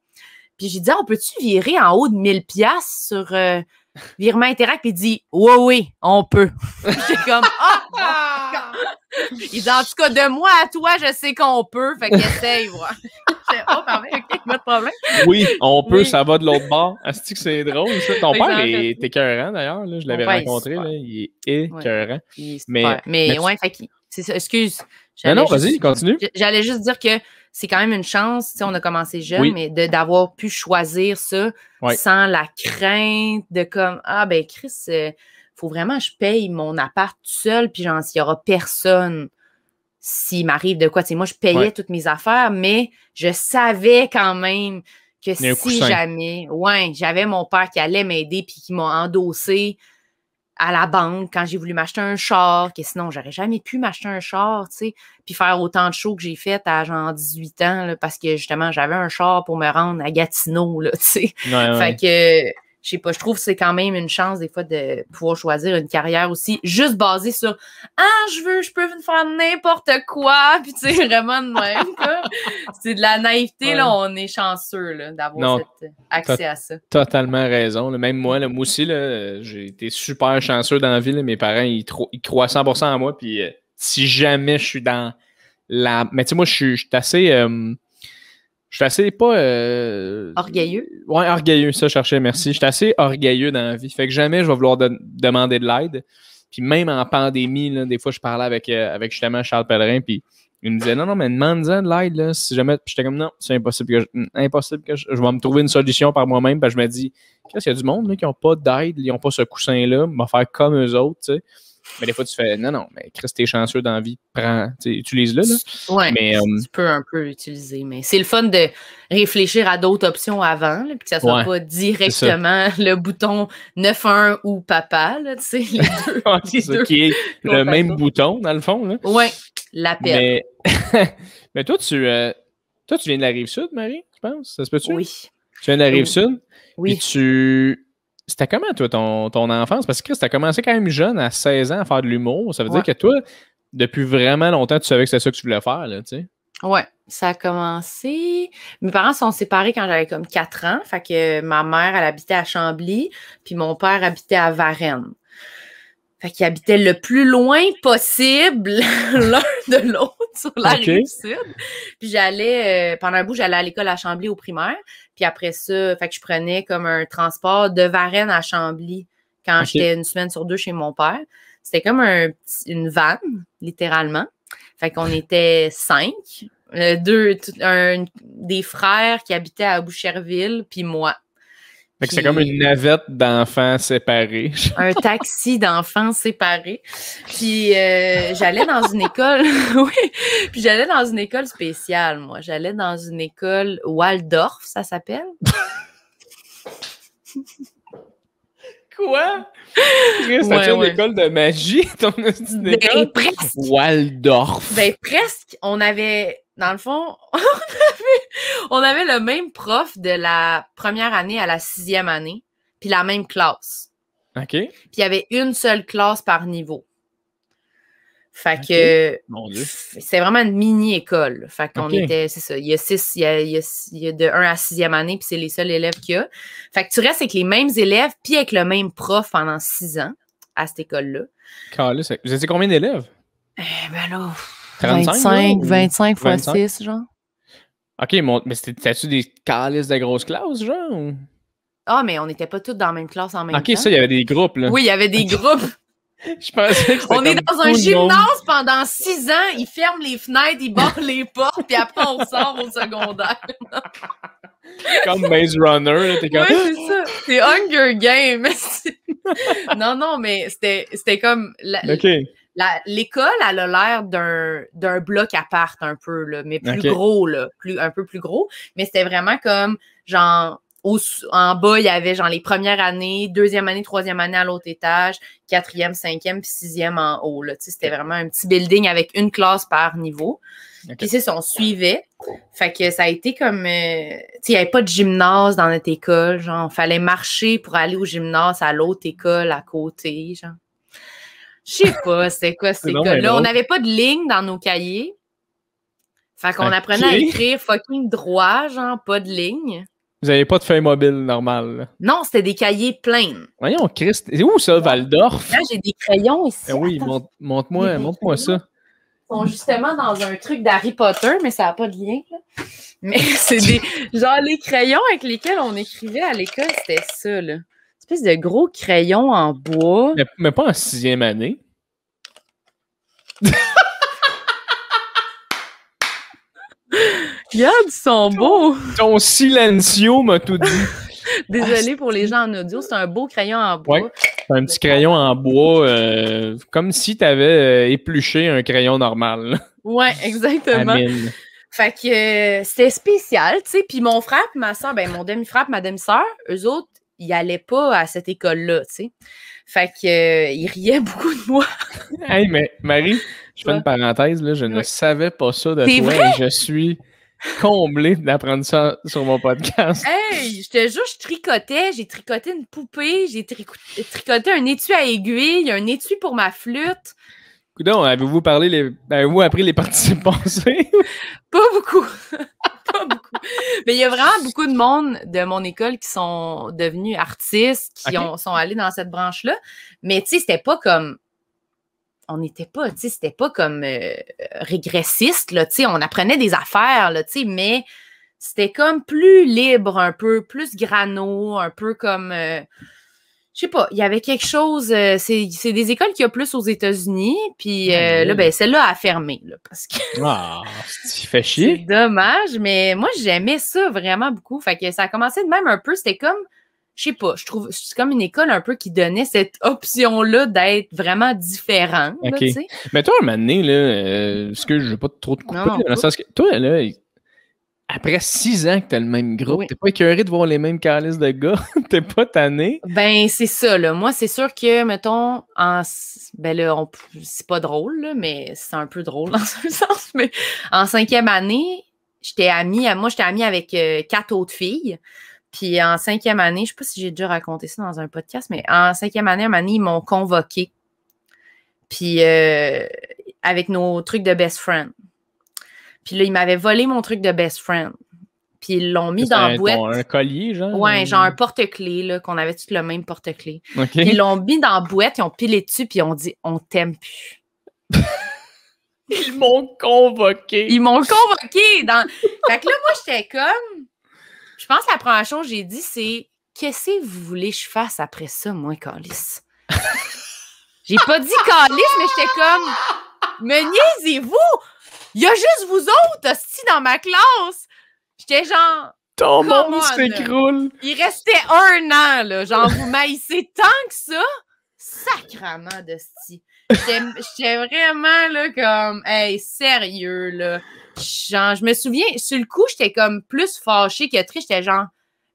S2: puis j'ai dit, on peut-tu virer en haut de 1000 piastres sur virement Interact? Puis il dit, oui, on peut. J'étais comme, il dit, en tout cas, de moi à toi, je sais qu'on peut, fait qu'essaye, voilà. Parfait, OK, pas de problème.
S1: Oui, on peut, ça va de l'autre bord. Est-ce que c'est drôle, ça? Ton père est écœurant, d'ailleurs, là, je l'avais rencontré, là, il est écœurant.
S2: Ouais. Mais ouais, fait que, c'est ça, excuse.
S1: Non, vas-y, continue.
S2: J'allais juste dire que c'est quand même une chance, tu sais, on a commencé jeune, mais d'avoir pu choisir ça sans la crainte de comme, ben Chris, faut vraiment que je paye mon appart tout seul, puis genre, s'il y aura personne, s'il m'arrive de quoi, tu sais, moi, je payais toutes mes affaires, mais je savais quand même que si jamais, j'avais mon père qui allait m'aider puis qui m'a endossé à la banque quand j'ai voulu m'acheter un char, que sinon, j'aurais jamais pu m'acheter un char, tu sais, puis faire autant de shows que j'ai fait à genre 18 ans, là, parce que justement, j'avais un char pour me rendre à Gatineau, là, tu sais. Fait que, je sais pas, je trouve que c'est quand même une chance des fois de pouvoir choisir une carrière aussi juste basée sur je peux faire n'importe quoi, puis tu sais, vraiment de même, quoi. C'est de la naïveté, là, on est chanceux, là, d'avoir cet accès à ça.
S1: Totalement raison. Là. Même moi aussi, là, j'ai été super chanceux dans la vie. Là. Mes parents, ils croient 100% en moi, puis si jamais je suis dans la... Mais tu sais, moi, je suis assez... je suis assez pas...
S2: orgueilleux?
S1: Ouais, orgueilleux, ça, je cherchais, merci. Je suis assez orgueilleux dans la vie. Fait que jamais je vais vouloir demander de l'aide. Puis même en pandémie, là, des fois, je parlais avec justement Charles Pellerin, puis il me disait non, mais demande-en de l'aide, là, si jamais. Puis j'étais comme non, c'est impossible que je vais me trouver une solution par moi-même. Puis je me dis, qu'est-ce qu'il y a du monde là, qui n'ont pas d'aide, ils n'ont pas ce coussin-là, va faire comme eux autres, tu sais. Mais des fois, tu fais non, mais Chris, t'es chanceux dans la vie, utilise-le.
S2: Oui, tu peux un peu l'utiliser, mais c'est le fun de réfléchir à d'autres options avant, là, puis que ça soit pas directement le bouton 9-1 ou papa, là, tu sais, les deux.
S1: C'est ça qui est le même bouton, dans le fond.
S2: Oui, l'appel.
S1: Mais toi, tu viens de la Rive-Sud, Marie, tu penses? Ça se peut-tu?
S2: Oui.
S1: Tu viens de la Rive-Sud?
S2: Oui.
S1: Puis c'était comment, toi, ton enfance? Parce que tu as commencé quand même jeune, à 16 ans, à faire de l'humour. Ça veut dire que toi, depuis vraiment longtemps, tu savais que c'était ça que tu voulais faire, là, tu sais?
S2: Oui, ça a commencé... Mes parents sont séparés quand j'avais comme 4 ans. Fait que ma mère, elle habitait à Chambly, puis mon père habitait à Varennes. Fait qu'ils habitaient le plus loin possible l'un de l'autre sur la Rive-Sud. Puis pendant un bout, j'allais à l'école à Chambly au primaire. Puis après ça, fait que je prenais comme un transport de Varennes à Chambly quand j'étais une semaine sur 2 chez mon père. C'était comme une vanne, littéralement. Fait qu'on était 5. Des frères qui habitaient à Boucherville, puis moi.
S1: Fait que c'est comme une navette d'enfants séparés.
S2: Un taxi d'enfants séparés. Puis j'allais dans une école... oui, puis j'allais dans une école spéciale, moi. J'allais dans une école Waldorf, ça s'appelle.
S1: Quoi? C'était une école de magie, ton école?
S2: Presque.
S1: Waldorf.
S2: Presque. On avait... Dans le fond, on avait le même prof de la première année à la 6e année, puis la même classe.
S1: OK.
S2: Puis il y avait une seule classe par niveau. Fait que c'est vraiment une mini-école. Fait qu'on était, c'est ça, il y a de 1 à 6e année, puis c'est les seuls élèves qu'il y a. Fait que tu restes avec les mêmes élèves, puis avec le même prof pendant 6 ans à cette école-là.
S1: Vous étiez combien d'élèves?
S2: Ben là...
S1: 35,
S2: 25 fois 6, genre.
S1: OK, mais c'était-tu des calices de grosses classes, genre? Ou?
S2: Ah, mais on n'était pas tous dans la même classe en même temps.
S1: OK, ça, il y avait des groupes, là.
S2: Oui, il y avait des groupes.
S1: Je pensais que
S2: on est dans un gymnase pendant 6 ans, ils ferment les fenêtres, ils barrent les portes, puis après, on sort au secondaire.
S1: Comme Maze Runner, là, t'es comme...
S2: Oui, c'est ça. C'est Hunger Games. non, mais c'était comme... L'école, elle a l'air d'un bloc appart un peu, là, mais plus gros, là, un peu plus gros. Mais c'était vraiment comme, genre, en bas, il y avait genre les premières années, 2e année, 3e année à l'autre étage, 4e, 5e, puis 6e en haut. Là. C'était vraiment un petit building avec une classe par niveau.
S1: Okay.
S2: Puis c'est ça, on suivait. Fait que ça a été comme... tu sais, il n'y avait pas de gymnase dans notre école. Genre, il fallait marcher pour aller au gymnase à l'autre école à côté, genre. Je sais pas, c'était quoi cette école-là. On n'avait pas de ligne dans nos cahiers. Fait qu'on apprenait à écrire fucking droit, genre, pas de ligne.
S1: Vous n'avez pas de feuille mobile normale, là.
S2: Non, c'était des cahiers pleins.
S1: Voyons, Christ. C'est où ça, Val-d'Orf?
S2: Là, j'ai des crayons ici.
S1: Oui, montre-moi ça.
S2: Ils sont justement dans un truc d'Harry Potter, mais ça n'a pas de lien, là. Mais c'est des... Genre, les crayons avec lesquels on écrivait à l'école, c'était ça, là. Une espèce de gros crayons en bois.
S1: Mais pas en 6e année.
S2: Regarde, ils sont beaux!
S1: Ton silencio m'a tout dit.
S2: Désolée pour les gens en audio, c'est un beau crayon en bois.
S1: Ouais, un petit crayon en bois, comme si tu avais épluché un crayon normal.
S2: Ouais, exactement.
S1: Amine.
S2: Fait que c'était spécial, tu sais. Puis mon frère et ma soeur, ben mon demi-frère et ma demi-sœur, eux autres, ils allaient pas à cette école-là, tu sais. Fait que ils riaient beaucoup de moi.
S1: Hey, mais Marie, je fais une parenthèse, là, je ne savais pas ça de toi
S2: vrai?
S1: et je suis comblé d'apprendre ça sur mon podcast.
S2: Hey, je te jure, je tricotais, j'ai tricoté une poupée, j'ai tricoté un étui à aiguille, un étui pour ma flûte.
S1: Coudonc, avez-vous appris les participes passés?
S2: Pas beaucoup. Pas beaucoup. Mais il y a vraiment beaucoup de monde de mon école qui sont devenus artistes, qui sont allés dans cette branche-là. Mais tu sais, c'était pas comme... On n'était pas, tu sais, c'était pas comme régressiste, là, tu sais, on apprenait des affaires, là, tu sais, mais c'était comme plus libre un peu, plus grano, un peu comme... je sais pas, il y avait quelque chose... c'est des écoles qu'il y a plus aux États-Unis, puis là, ben celle-là a fermé, là, parce que...
S1: Ah, ça fait chier.
S2: C'est dommage, mais moi, j'aimais ça vraiment beaucoup. Fait que ça a commencé de même un peu, c'était comme... Je sais pas, je trouve c'est comme une école un peu qui donnait cette option-là d'être vraiment différent.
S1: OK.
S2: Là,
S1: mais toi, un moment donné, là, parce que je veux pas trop te couper,
S2: non,
S1: dans le sens que toi, là, après 6 ans que t'as le même groupe, t'es pas écœuré de voir les mêmes calices de gars? T'es pas tanné?
S2: Ben, c'est ça, là. Moi, c'est sûr que, mettons, ben là, c'est pas drôle, là, mais c'est un peu drôle dans un sens, mais en 5e année, j'étais amie avec 4 autres filles. Puis en 5e année, je sais pas si j'ai déjà raconté ça dans un podcast, mais en 5e année, à un moment donné, ils m'ont convoqué. Puis avec nos trucs de best friend. Puis là, ils m'avaient volé mon truc de best friend. Puis ils l'ont mis dans la boîte.
S1: Un collier, genre?
S2: Ouais, genre un porte-clés, là, qu'on avait tous le même porte-clés.
S1: Okay.
S2: Puis ils l'ont mis dans la boîte, ils ont pilé dessus, puis ils ont dit « On t'aime plus ».
S1: Ils m'ont convoqué.
S2: Ils m'ont convoqué dans... Fait que là, moi, j'étais comme... Je pense que la première chose que j'ai dit, c'est « Qu'est-ce que vous voulez que je fasse après ça, moi, Calice? » J'ai pas dit Calice, mais j'étais comme « Me niaisez-vous? Il y a juste vous autres, hostie, dans ma classe! » J'étais genre...
S1: Ton monde s'écroule!
S2: Il restait 1 an, là. Genre, vous maïssez tant que ça? Sacrement d'hostie. J'étais vraiment, là, comme... Hey, sérieux, là. Genre, je me souviens, sur le coup, j'étais comme plus fâchée que triste. J'étais genre,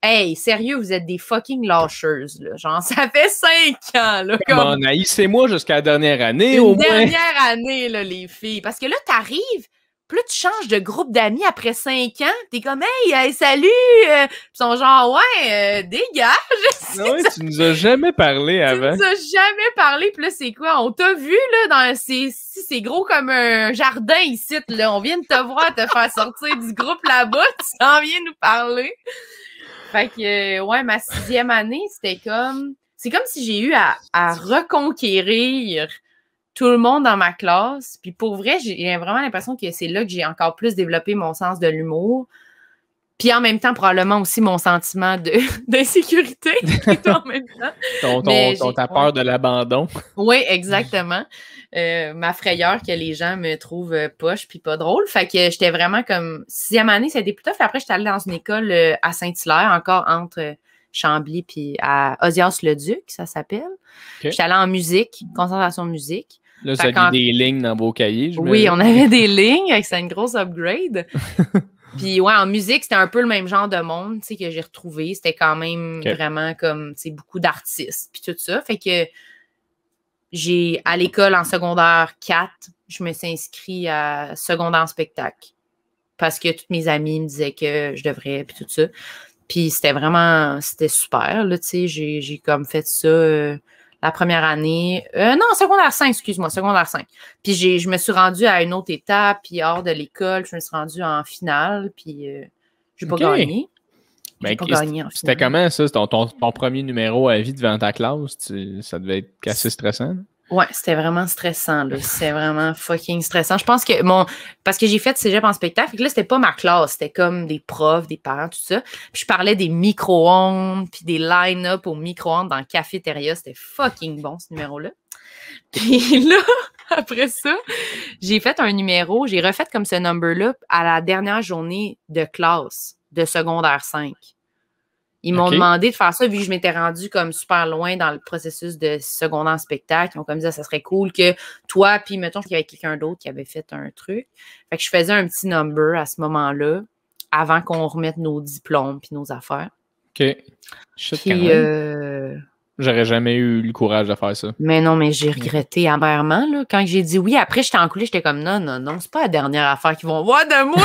S2: hey, sérieux, vous êtes des fucking lâcheuses, là. Genre, ça fait 5 ans, là.
S1: Comme... haïssez-moi jusqu'à la dernière année, au moins.
S2: Dernière année, là, les filles. Parce que là, t'arrives, plus tu changes de groupe d'amis après 5 ans, t'es comme, hey, salut! Ils sont genre, ouais, dégage!
S1: Ouais, tu nous as jamais parlé avant.
S2: Tu nous as jamais parlé, puis là, c'est quoi? On t'a vu, là, dans c'est gros comme un jardin ici, là. On vient de te voir te faire sortir du groupe là-bas, tu t'en viens nous parler. Fait que, ouais, ma 6e année, c'était comme... C'est comme si j'ai eu à reconquérir tout le monde dans ma classe. Puis pour vrai, j'ai vraiment l'impression que c'est là que j'ai encore plus développé mon sens de l'humour. Puis en même temps, probablement aussi mon sentiment d'insécurité. En même temps.
S1: Ta peur de l'abandon.
S2: Oui, exactement. Ma frayeur que les gens me trouvent poche puis pas drôle. Fait que j'étais vraiment comme... 6e année, c'était plus tough. Après, j'étais allée dans une école à Saint-Hilaire, encore entre Chambly puis à Osias-le-Duc, ça s'appelle. Okay. J'étais allée en musique, concentration musique.
S1: Là, vous aviez des lignes dans vos cahiers,
S2: Oui, on avait des lignes, c'était une grosse upgrade. Puis ouais, en musique, c'était un peu le même genre de monde, tu sais, que j'ai retrouvé. C'était quand même vraiment comme, tu sais, beaucoup d'artistes, puis tout ça. Fait que à l'école en secondaire 4, je me suis inscrite à secondaire en spectacle. Parce que toutes mes amies me disaient que je devrais, puis tout ça. Puis c'était super, là, tu sais. J'ai comme fait ça la première année. Non, secondaire 5, excuse-moi, secondaire 5. Puis je me suis rendue à une autre étape, puis hors de l'école, je me suis rendue en finale, puis j'ai pas gagné. J'ai pas gagné en finale.
S1: C'était comment, ça? Ton premier numéro à vie devant ta classe? Ça devait être assez stressant, là?
S2: Ouais, c'était vraiment stressant, là. C'était vraiment fucking stressant. Je pense que parce que j'ai fait cégep en spectacle, fait que là, c'était pas ma classe. C'était comme des profs, des parents, tout ça. Puis je parlais des micro-ondes, puis des line-up au micro-ondes dans le cafétéria. C'était fucking bon, ce numéro-là. Puis là, après ça, j'ai fait un numéro, j'ai refait comme ce number-là à la dernière journée de classe de secondaire 5. Ils m'ont demandé de faire ça, vu que je m'étais rendue comme super loin dans le processus de secondaire en spectacle. Ils m'ont comme dit, ça serait cool que toi, puis mettons qu'il y avait quelqu'un d'autre qui avait fait un truc. Fait que je faisais un petit number à ce moment-là, avant qu'on remette nos diplômes puis nos affaires.
S1: OK.
S2: Puis,
S1: j'aurais jamais eu le courage de faire ça.
S2: Mais non, mais j'ai regretté amèrement, là. Quand j'ai dit oui, après, j'étais en coulisses, j'étais comme, non, c'est pas la dernière affaire qu'ils vont voir de moi,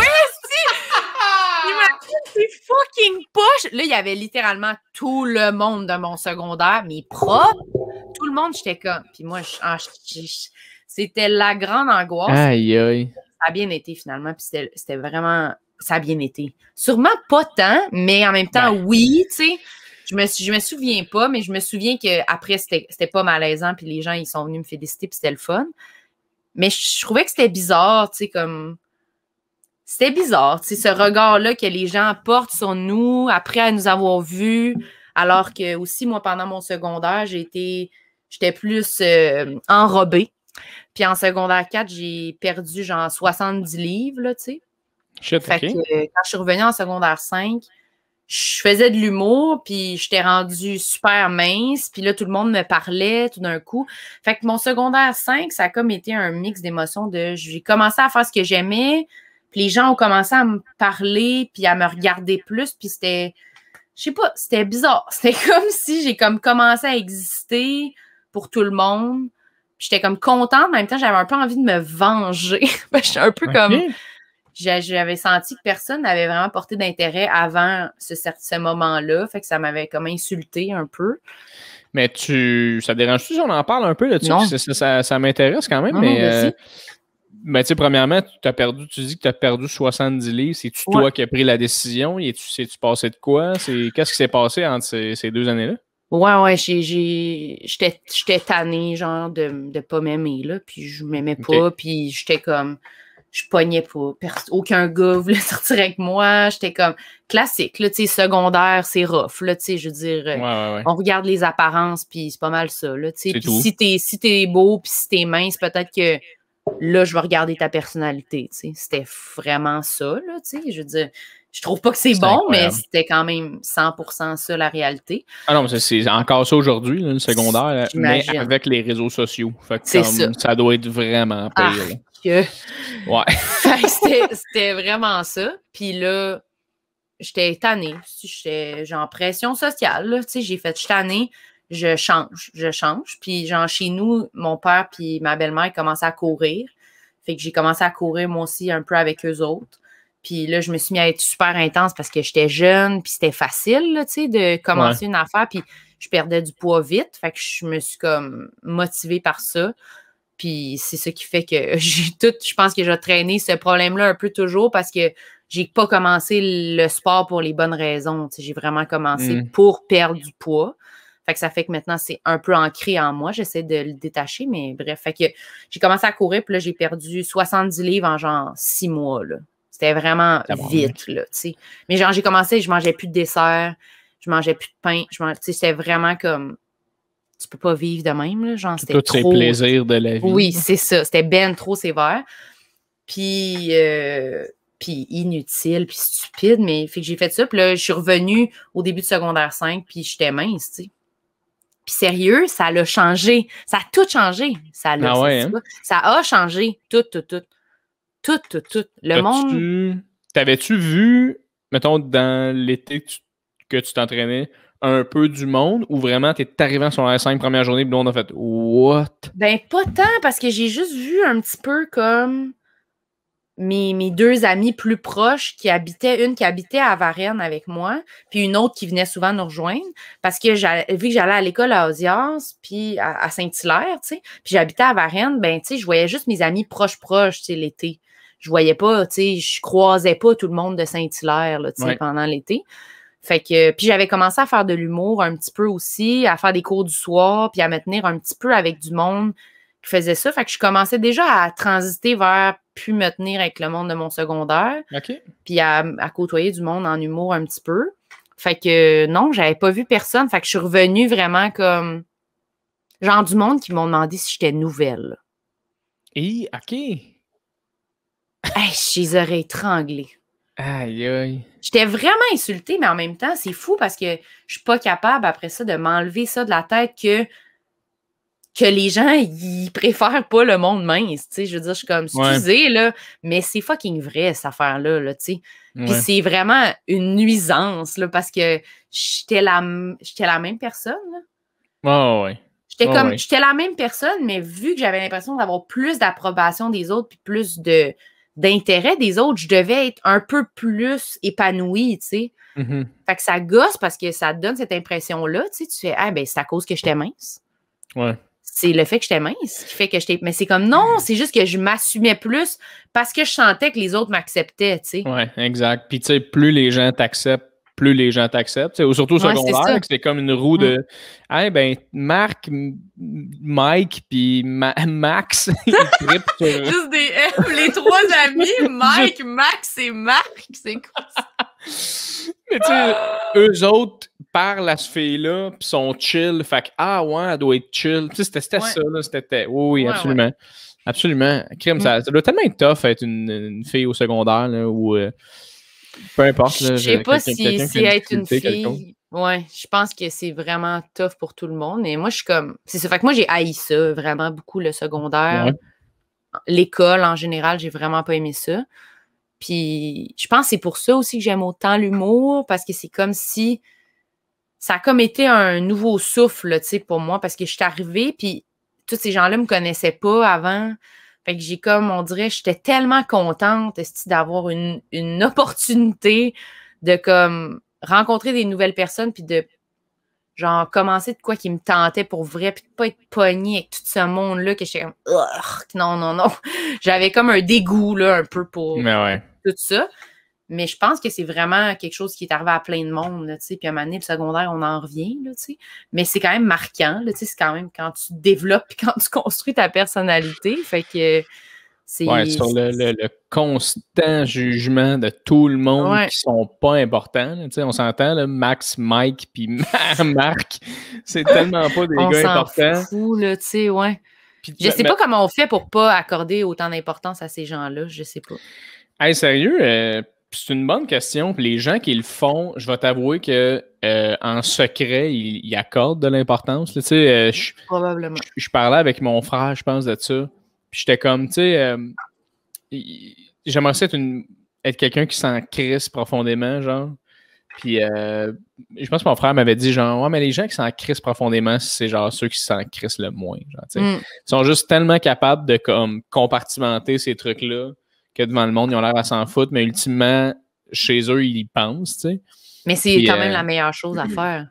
S2: c'est fucking poche! Là, il y avait littéralement tout le monde de mon secondaire, mes profs, tout le monde, j'étais comme... Puis moi, c'était la grande angoisse.
S1: Aïe, aïe.
S2: Ça a bien été, finalement, puis c'était vraiment... Ça a bien été. Sûrement pas tant, mais en même temps, oui, tu sais. Je me souviens pas, mais je me souviens qu'après, c'était pas malaisant, puis les gens, ils sont venus me féliciter, puis c'était le fun. Mais je trouvais que c'était bizarre, tu sais, comme... C'était bizarre, tu sais, ce regard-là que les gens portent sur nous après nous avoir vus, alors que aussi, moi, pendant mon secondaire, j'étais plus enrobée. Puis en secondaire 4, j'ai perdu genre 70 livres, là, tu sais. Fait que quand je suis revenue en secondaire 5, je faisais de l'humour, puis j'étais rendue super mince, puis là, tout le monde me parlait tout d'un coup. Fait que mon secondaire 5, ça a comme été un mix d'émotions j'ai commencé à faire ce que j'aimais, puis les gens ont commencé à me parler, puis à me regarder plus, puis c'était, je sais pas, c'était bizarre. C'était comme si j'ai comme commencé à exister pour tout le monde. Puis j'étais comme contente, mais en même temps, j'avais un peu envie de me venger. J'étais un peu comme... J'avais senti que personne n'avait vraiment porté d'intérêt avant ce moment-là. Fait que ça m'avait comme insulté un peu.
S1: Mais ça dérange-tu si on en parle un peu là-dessus?
S2: Non.
S1: Ça m'intéresse quand même,
S2: non,
S1: mais tu sais, premièrement, tu dis que tu as perdu 70 livres. C'est-tu toi qui as pris la décision? C'est-tu passé de quoi? Qu'est-ce qui s'est passé entre ces 2 années-là?
S2: Ouais, j'étais tannée, genre, de pas m'aimer, là. Puis je m'aimais pas, puis j'étais comme... Je pognais pas. Aucun gars voulait sortir avec moi. J'étais comme classique, là, tu sais, secondaire, c'est rough, là, tu sais, je veux dire, on regarde les apparences, puis c'est pas mal ça, là, tu sais. Puis si t'es beau, puis si t'es mince, peut-être que là, je vais regarder ta personnalité, tu sais. C'était vraiment ça, là, tu sais, je veux dire, je trouve pas que c'est bon, mais c'était quand même 100% ça, la réalité.
S1: Ah non, mais c'est encore ça aujourd'hui, le secondaire, mais avec les réseaux sociaux. Fait que ça doit être vraiment pire. Ouais.
S2: C'était vraiment ça. Puis là, j'étais tannée. J'étais genre pression sociale. Là. Tu sais, j'ai fait, je suis tannée, je change. Puis genre chez nous, mon père puis ma belle-mère commençaient à courir. Fait que j'ai commencé à courir moi aussi un peu avec eux autres. Puis là, je me suis mis à être super intense parce que j'étais jeune, puis c'était facile, là, tu sais, de commencer une affaire. Puis je perdais du poids vite. Fait que je me suis comme motivée par ça. Puis c'est ça qui fait que je pense que j'ai traîné ce problème-là un peu toujours parce que j'ai pas commencé le sport pour les bonnes raisons. J'ai vraiment commencé pour perdre du poids. Fait que ça fait que maintenant, c'est un peu ancré en moi. J'essaie de le détacher, mais bref. Fait que j'ai commencé à courir, puis là, j'ai perdu 70 livres en genre 6 mois, là. C'était vraiment vite, là, tu sais. Mais genre, j'ai commencé, je mangeais plus de dessert, je mangeais plus de pain. Tu sais, c'était vraiment comme... Tu peux pas vivre de même, là. Genre, c'était trop...
S1: Tous ces plaisirs de la vie.
S2: Oui, c'est ça. C'était ben trop sévère. Puis inutile, puis stupide. Mais fait que j'ai fait ça. Puis là, je suis revenue au début de secondaire 5, puis j'étais mince, tu sais. Puis sérieux, ça l'a changé. Ça a tout changé. Ça a changé. Tout. Le monde...
S1: T'avais-tu vu, mettons, dans l'été que tu t'entraînais, un peu du monde ou vraiment t'es arrivé sur la 5 première journée puis là on a fait what?
S2: Ben pas tant parce que j'ai juste vu un petit peu comme mes deux amies plus proches une qui habitait à Varennes avec moi, puis une autre qui venait souvent nous rejoindre parce que vu que j'allais à l'école à Ozias puis à Saint-Hilaire, tu sais, puis j'habitais à Varennes, ben tu sais, je voyais juste mes amis proches, tu sais, l'été. Je voyais pas, tu sais, je croisais pas tout le monde de Saint-Hilaire, là, tu sais, pendant l'été. Fait que, puis j'avais commencé à faire de l'humour un petit peu aussi, à faire des cours du soir, puis à me tenir un petit peu avec du monde qui faisait ça. Fait que je commençais déjà à transiter vers plus me tenir avec le monde de mon secondaire.
S1: OK.
S2: Puis à côtoyer du monde en humour un petit peu. Fait que non, j'avais pas vu personne. Fait que je suis revenue vraiment comme genre du monde qui m'ont demandé si j'étais nouvelle.
S1: Et OK.
S2: Hey, je les aurais étranglés.
S1: Aïe aïe.
S2: J'étais vraiment insultée, mais en même temps, c'est fou parce que je suis pas capable après ça de m'enlever ça de la tête que les gens, ils préfèrent pas le monde mince, tu sais. Je veux dire, je suis comme, excusez, là, mais c'est fucking vrai, cette affaire-là, là, tu sais. Puis c'est vraiment une nuisance, là, parce que j'étais la même personne, là.
S1: Oh, ouais.
S2: J'étais la même personne, mais vu que j'avais l'impression d'avoir plus d'approbation des autres puis plus d'intérêt des autres, je devais être un peu plus épanouie, tu sais. Fait que ça gosse parce que ça te donne cette impression-là, tu sais. Tu fais, ah, ben, c'est à cause que j'étais mince.
S1: Ouais.
S2: C'est le fait que j'étais mince qui fait que j'étais. Mais c'est comme non, c'est juste que je m'assumais plus parce que je sentais que les autres m'acceptaient, tu sais.
S1: Ouais, exact. Puis, tu sais, plus les gens t'acceptent, plus les gens t'accepceptent. Surtout au secondaire, c'est comme une roue de hey, ben, Marc, Mike, puis Max, ils trippent sur...
S2: Juste des F, les trois amis, Mike, Max et Marc. C'est quoi ça?
S1: Mais tu sais, eux autres parlent à ce fille-là, puis sont chill. Fait que, ah ouais, elle doit être chill. Tu sais, c'était ça, là. C'était... Oui, absolument. Ouais. Absolument. Crime, ça doit tellement être tough être une fille au secondaire, là, ou peu importe. Là,
S2: je sais pas si être une fille... Ouais, je pense que c'est vraiment tough pour tout le monde. Mais moi, je suis comme... C'est ça. Fait que moi, j'ai haï ça, vraiment beaucoup, le secondaire. Ouais. L'école, en général, j'ai vraiment pas aimé ça. Puis je pense que c'est pour ça aussi que j'aime autant l'humour, parce que c'est comme si ça a comme été un nouveau souffle, tu sais, pour moi, parce que je suis arrivée, puis tous ces gens-là me connaissaient pas avant. Fait que j'ai comme, on dirait, j'étais tellement contente d'avoir une opportunité de comme rencontrer des nouvelles personnes, puis de genre commencer de quoi qui me tentait pour vrai, puis de pas être pognée avec tout ce monde-là, que j'étais comme, non. J'avais comme un dégoût, là, un peu pour tout ça. Mais je pense que c'est vraiment quelque chose qui est arrivé à plein de monde, là, tu sais. Puis à un moment donné, le secondaire, on en revient, là, tu sais. Mais c'est quand même marquant, là, tu sais. C'est quand même quand tu développes puis quand tu construis ta personnalité. Fait que c'est...
S1: Ouais, sur le constant jugement de tout le monde qui sont pas importants, là, tu sais. On s'entend, là, Max, Mike puis Marc, c'est tellement pas des gars importants.
S2: On s'en fout, là, tu sais, ouais. Puis, je sais pas comment on fait pour pas accorder autant d'importance à ces gens-là, je sais pas.
S1: Hey, sérieux, c'est une bonne question. Puis les gens qui le font, je vais t'avouer que en secret, ils accordent de l'importance. Tu sais,
S2: probablement.
S1: Je parlais avec mon frère, je pense, de ça. Puis j'étais comme, tu sais, j'aimerais ça être quelqu'un qui s'en crisse profondément, genre. Puis je pense que mon frère m'avait dit, genre, ouais, mais les gens qui s'en crissent profondément, c'est genre ceux qui s'en crissent le moins. Genre, tu sais. Ils sont juste tellement capables de comme compartimenter ces trucs-là que devant le monde, ils ont l'air à s'en foutre, mais ultimement, chez eux, ils y pensent, tu sais.
S2: Mais c'est quand même la meilleure chose à faire.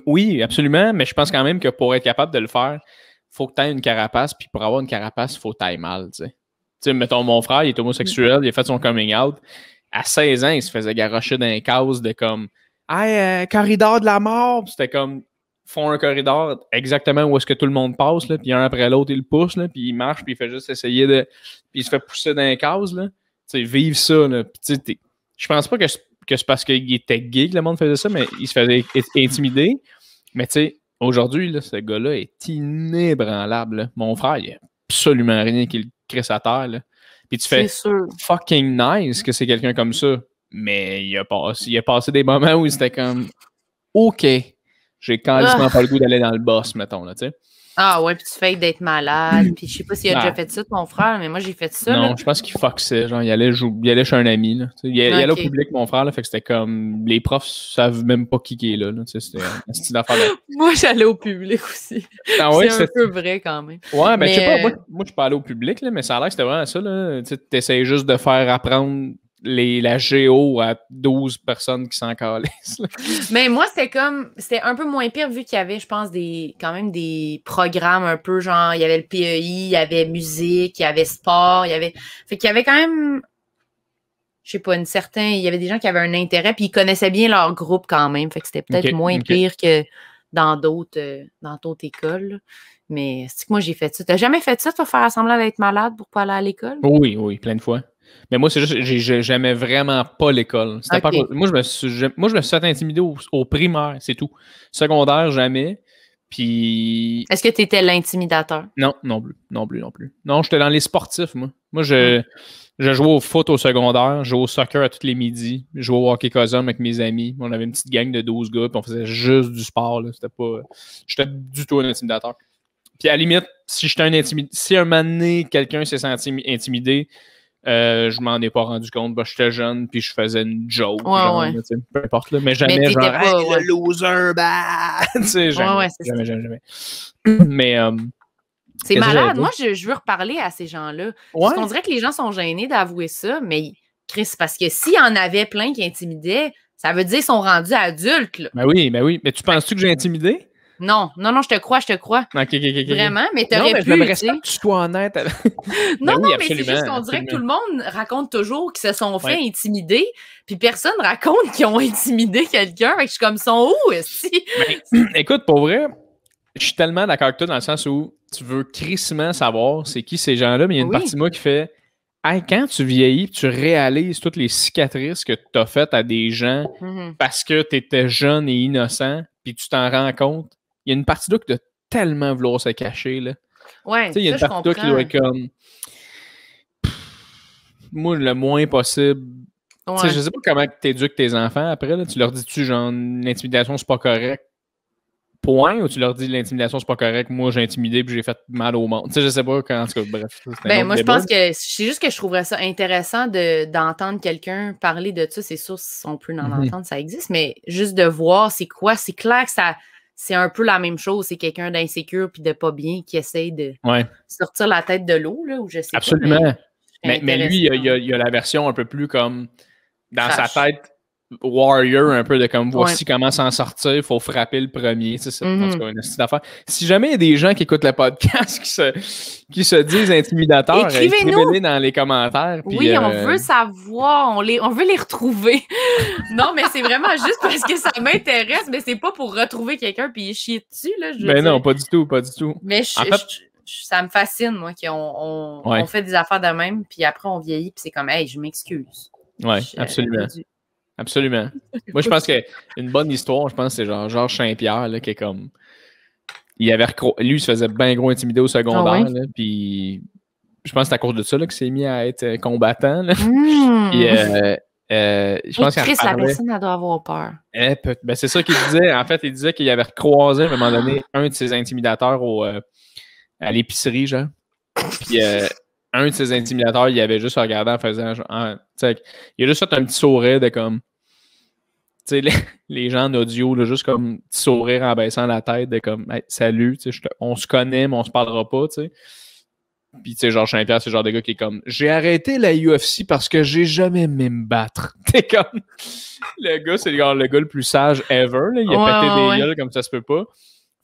S1: Oui, absolument, mais je pense quand même que pour être capable de le faire, il faut que tu aies une carapace, puis pour avoir une carapace, il faut que tu ailles mal, tu sais. Tu sais, mettons, mon frère, il est homosexuel, il a fait son coming out. À 16 ans, il se faisait garrocher dans les cases de comme « Hey, corridor de la mort! » C'était comme font un corridor exactement où est-ce que tout le monde passe, là, puis un après l'autre, il le pousse, là, puis il marche, puis il fait juste essayer de... Puis il se fait pousser dans les cases, là. Tu sais, vivre ça, là. Puis tu sais, je pense pas que c'est parce qu'il était gay que le monde faisait ça, mais il se faisait intimider. Mais tu sais, aujourd'hui, là, ce gars-là est inébranlable, là. Mon frère, il n'y a absolument rien qui le crisse à terre, là. Puis tu fais fucking nice que c'est quelqu'un comme ça. Mais il a passé des moments où c'était comme OK, j'ai quasiment pas le goût d'aller dans le boss, mettons, là, tu sais.
S2: Ah ouais, puis tu fais d'être malade. Puis je sais pas s'il a déjà fait ça, ton frère, mais moi, j'ai fait ça.
S1: Non,
S2: là.
S1: je pense qu'il foxait. Genre, il allait chez un ami. Là. Il allait au
S2: Ok.
S1: public, mon frère. Là, fait que c'était comme. Les profs savent même pas qui est là. C'était un style d'affaire.
S2: Moi, j'allais au public aussi.
S1: Ah ouais,
S2: C'est un peu vrai quand même.
S1: Ouais, ben je sais pas.
S2: Mais,
S1: Moi, je peux aller au public, là, mais ça a l'air que c'était vraiment ça. Tu essaies juste de faire apprendre la géo à 12 personnes qui s'en calissent. là.
S2: mais moi, c'était un peu moins pire vu qu'il y avait, je pense, quand même des programmes un peu genre, il y avait le PEI, il y avait musique, il y avait sport, fait qu'il y avait quand même, je sais pas, il y avait des gens qui avaient un intérêt puis ils connaissaient bien leur groupe quand même. Fait que c'était peut-être moins pire que dans d'autres écoles. Là. Mais c'est que moi, j'ai fait ça. T'as jamais fait ça, toi, faire semblant d'être malade pour pas aller à l'école?
S1: Oui, plein de fois. Mais moi, c'est juste, j'aimais vraiment pas l'école. C'était pas moi, je me suis fait intimider au primaire, c'est tout. Secondaire, jamais. Puis.
S2: Est-ce que tu étais l'intimidateur?
S1: Non, non plus. Non, j'étais dans les sportifs, moi. Moi, je jouais au foot au secondaire, je jouais au soccer à tous les midis, je jouais au hockey cosum avec mes amis. On avait une petite gang de 12 gars, puis on faisait juste du sport. Là. J'étais du tout un intimidateur. Puis à la limite, si un moment donné, quelqu'un s'est senti intimidé, je m'en ai pas rendu compte. J'étais jeune, puis je faisais une joke.
S2: Ouais.
S1: Là, peu importe. Là, mais jamais genre,
S2: pas,
S1: hey, le loser, jamais. Mais.
S2: C'est malade. Moi, je veux reparler à ces gens-là.
S1: Ouais.
S2: Parce qu'on dirait que les gens sont gênés d'avouer ça, mais Chris, parce que s'il y en avait plein qui intimidaient, ça veut dire qu'ils sont rendus adultes. Là.
S1: Ben oui. Mais tu penses-tu que j'ai intimidé?
S2: Non, je te crois.
S1: Ok.
S2: Vraiment, mais t'aurais pu.
S1: J'aimerais ça que tu sois honnête.
S2: non, mais c'est juste qu'on dirait que tout le monde raconte toujours qu'ils se sont fait intimider, puis personne raconte qu'ils ont intimidé quelqu'un. Fait que je suis comme, sont où,
S1: écoute, pour vrai, je suis tellement d'accord avec toi dans le sens où tu veux crissement savoir c'est qui ces gens-là, mais il y a une partie de moi qui fait hey, quand tu vieillis, tu réalises toutes les cicatrices que tu as faites à des gens parce que tu étais jeune et innocent, puis tu t'en rends compte. Il y a une partie de toi qui doit tellement vouloir se cacher. Là.
S2: Ouais,
S1: il y a une partie de toi qui doit être comme moi, le moins possible. Ouais. Je sais pas comment tu éduques tes enfants après. Là. Tu leur dis-tu genre l'intimidation, c'est pas correct? Point, ou tu leur dis l'intimidation, c'est pas correct, moi j'ai intimidé puis j'ai fait mal au monde. Je sais pas quand, en tout cas, bref.
S2: Moi, je pense que c'est juste que je trouverais ça intéressant d'entendre quelqu'un parler de ça. C'est sûr, si on peut en entendre, ça existe, mais juste de voir c'est quoi. C'est clair que c'est un peu la même chose. C'est quelqu'un d'insécure puis de pas bien qui essaye de sortir la tête de l'eau, là, ou je sais
S1: absolument.
S2: pas.
S1: Mais lui, il y a la version un peu plus comme dans sa tête. Warrior, un peu de comme voici comment s'en sortir, il faut frapper le premier. C'est ça, en tout cas, une petite affaire. Si jamais il y a des gens qui écoutent le podcast qui se disent intimidateurs, écrivez-nous dans les commentaires. Puis,
S2: oui, on veut savoir, on veut les retrouver. Non, mais c'est vraiment juste parce que ça m'intéresse, mais c'est pas pour retrouver quelqu'un puis y chier dessus. Là,
S1: non, pas du tout.
S2: Mais ça me fascine, moi, qu'on fait des affaires de même, puis après on vieillit, puis c'est comme, hey, je m'excuse.
S1: Oui, absolument. Absolument. Moi, je pense qu'une bonne histoire, je pense que c'est genre Georges Saint-Pierre, là, qui est comme. Lui, il se faisait bien gros intimider au secondaire, là, puis je pense que c'est à cause de ça là, qu'il s'est mis à être combattant. Là. Puis, je pense
S2: Chris, la personne, elle doit avoir peur.
S1: Ben, c'est ça qu'il disait. En fait, il disait qu'il avait recroisé à un moment donné un de ses intimidateurs à l'épicerie, genre. Puis, un de ses intimidateurs, il avait juste regardé en faisant genre, il a juste fait un petit sourire de comme tu sais, les gens en audio, là, juste comme petit sourire en baissant la tête de comme hey, salut, on se connaît, mais on se parlera pas, tu sais. Puis tu sais, Georges Saint-Pierre, c'est le genre de gars qui est comme j'ai arrêté la UFC parce que j'ai jamais aimé me battre. T'es comme le gars, c'est le gars le plus sage ever, là. Il a pété des gueules comme ça se peut pas.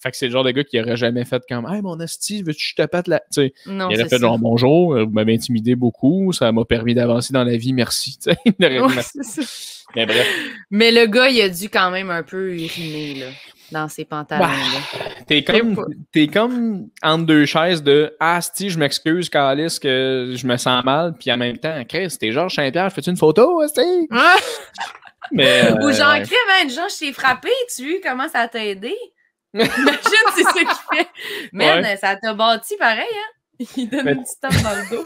S1: Fait que c'est le genre de gars qui aurait jamais fait comme hey mon asti, veux-tu que je te pète la. Tu sais, il aurait fait genre bonjour, vous m'avez intimidé beaucoup, ça m'a permis d'avancer dans la vie, merci. Tu sais, mais bref.
S2: Mais le gars, il a dû quand même un peu uriner là, dans ses pantalons. Là.
S1: T'es comme entre deux chaises de asti, je m'excuse, Calice, que je me sens mal, puis en même temps, Chris, t'es Georges Saint-Pierre, fais-tu une photo, asti? Mais,
S2: ou genre, crème, genre, je t'ai frappé, tu comment ça t'a aidé? Imagine, c'est ça qu'il fait. Man, ça t'a bâti pareil, hein? Il donne une petite tape dans le dos.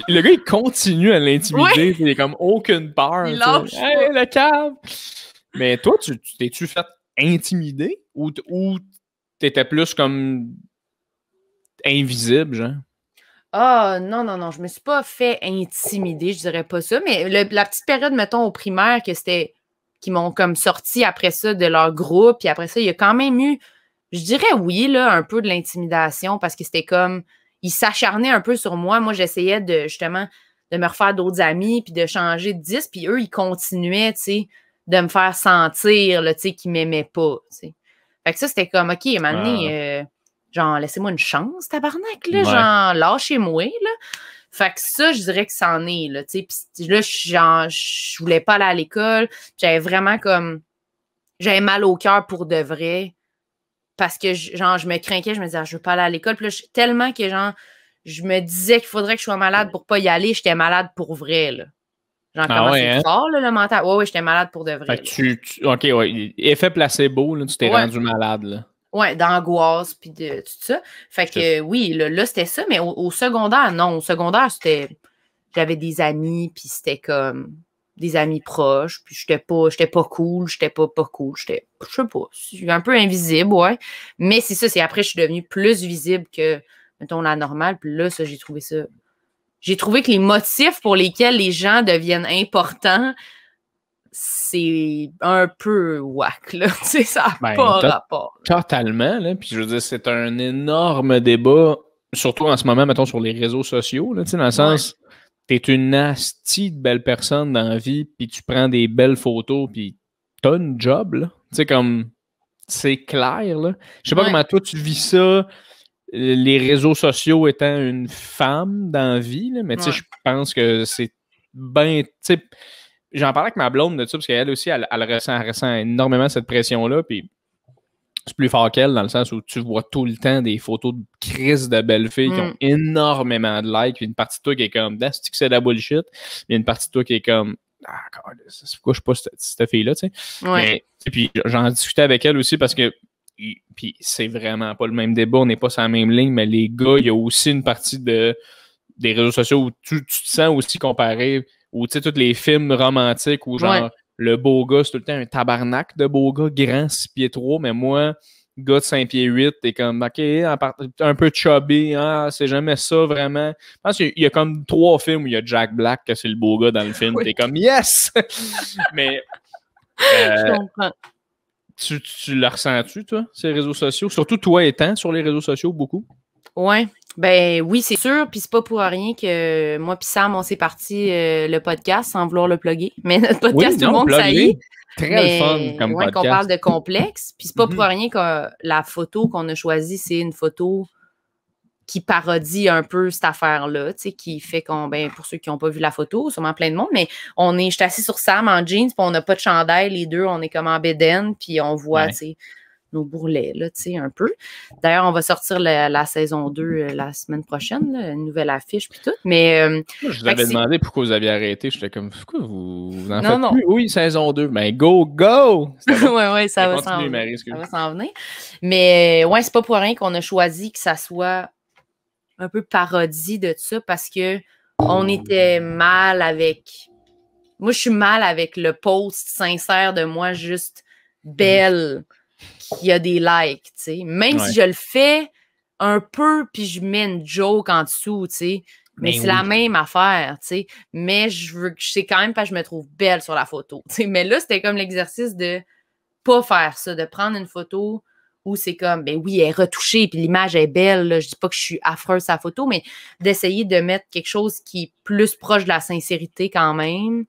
S1: Le gars, il continue à l'intimider. Il est comme aucune peur.
S2: Il lâche.
S1: Hey, le cave! Mais toi, t'es-tu fait intimider ou t'étais plus comme invisible, genre?
S2: Ah, non, je me suis pas fait intimider, je dirais pas ça, mais la petite période, mettons, au primaire, qui m'ont comme sorti après ça de leur groupe, puis après ça, il y a quand même eu, je dirais oui, là, un peu de l'intimidation, parce que c'était comme, ils s'acharnaient un peu sur moi. Moi, j'essayais justement, de me refaire d'autres amis, puis de changer de disque, puis eux, ils continuaient, tu sais, de me faire sentir, là, tu sais, qu'ils m'aimaient pas, tu sais. Fait que ça, c'était comme, OK, à un moment donné, genre, laissez-moi une chance, tabarnak, là, genre, lâchez-moi, là. Fait que ça, je dirais que c'en est, là, tu sais. Puis là, genre, je voulais pas aller à l'école. J'avais vraiment comme... J'avais mal au cœur pour de vrai. Parce que, genre, je me craquais, je me disais, je veux pas aller à l'école. Puis là, tellement que, genre, je me disais qu'il faudrait que je sois malade pour pas y aller. J'étais malade pour vrai, là. Genre, comment c'est fort, là, le mental. Ouais, j'étais malade pour de vrai.
S1: Fait que OK, ouais. Effet placebo, là, tu t'es rendu malade, là.
S2: Ouais, d'angoisse, puis de tout ça. Fait que oui, là c'était ça, mais au secondaire, non. Au secondaire, j'avais des amis, puis c'était comme des amis proches, puis j'étais pas cool, j'étais pas cool, je sais pas, je suis un peu invisible, ouais. Mais c'est ça, c'est après, je suis devenue plus visible que, mettons, la normale, puis là, ça, j'ai trouvé ça. J'ai trouvé que les motifs pour lesquels les gens deviennent importants, c'est un peu whack, là. Tu sais, ça n'a pas rapport.
S1: Totalement, là. Puis je veux dire, c'est un énorme débat, surtout en ce moment, mettons, sur les réseaux sociaux, là, tu sais, dans le sens, t'es une nasty de belle personne dans la vie, puis tu prends des belles photos, puis t'as une job, là. Tu sais, comme, c'est clair, là. Je sais pas comment toi tu vis ça, les réseaux sociaux étant une femme dans la vie, là, mais tu sais, je pense que c'est bien, tu sais, j'en parlais avec ma blonde de ça, parce qu'elle aussi, elle ressent énormément cette pression-là, puis c'est plus fort qu'elle, dans le sens où tu vois tout le temps des photos de crises de belles filles qui ont énormément de likes, puis une partie de toi qui est comme, c'est que c'est de la bullshit, il y a une partie de toi qui est comme, c'est pourquoi je suis pas cette fille-là, tu sais. Mais, puis j'en discutais avec elle aussi, parce que, puis c'est vraiment pas le même débat, on n'est pas sur la même ligne, mais les gars, il y a aussi une partie des réseaux sociaux où tu te sens aussi comparé, ou tu sais, tous les films romantiques où genre le beau gars, c'est tout le temps un tabarnak de beau gars, grand 6 pieds 3, mais moi, gars de 5 pieds 8, t'es comme, OK, un peu chubby, c'est jamais ça vraiment. Je pense qu'il y a comme 3 films où il y a Jack Black, que c'est le beau gars dans le film, t'es comme, yes! Mais
S2: je comprends.
S1: Tu le ressens-tu, toi, ces réseaux sociaux? Surtout toi étant sur les réseaux sociaux beaucoup?
S2: Ouais. Ben oui, c'est sûr. Puis c'est pas pour rien que moi puis Sam, on s'est parti le podcast sans vouloir le plugger. Mais notre podcast, tout le monde, ça y est.
S1: Très fun comme podcast.
S2: Qu'on parle de complexe. Puis c'est pas pour rien que la photo qu'on a choisie, c'est une photo qui parodie un peu cette affaire-là, tu sais, qui fait qu'on, ben, pour ceux qui n'ont pas vu la photo, sûrement plein de monde, mais je suis assis sur Sam en jeans, puis on n'a pas de chandail, les deux, on est comme en bédaine, puis on voit, tu sais, nos bourrelets, là, tu sais, un peu. D'ailleurs, on va sortir la saison 2 la semaine prochaine, là, une nouvelle affiche, puis tout, mais...
S1: Moi, je vous avais demandé pourquoi vous aviez arrêté, j'étais comme, pourquoi vous en faites plus? Oui, saison 2, ben go! Bon.
S2: ouais, ça va s'en venir. Ça va s'en venir. Mais, ouais, c'est pas pour rien qu'on a choisi que ça soit un peu parodie de ça parce que on était mal avec... Moi, je suis mal avec le post sincère de moi juste belle qui a des likes, tu sais. Même si je le fais un peu puis je mets une joke en dessous, tu sais. Mais c'est la même affaire, tu sais. Mais c'est quand même parce que je me trouve belle sur la photo, tu sais. Mais là, c'était comme l'exercice de pas faire ça, de prendre une photo où c'est comme, ben oui, elle est retouchée, puis l'image est belle, là. Je dis pas que je suis affreuse sa photo, mais d'essayer de mettre quelque chose qui est plus proche de la sincérité quand même,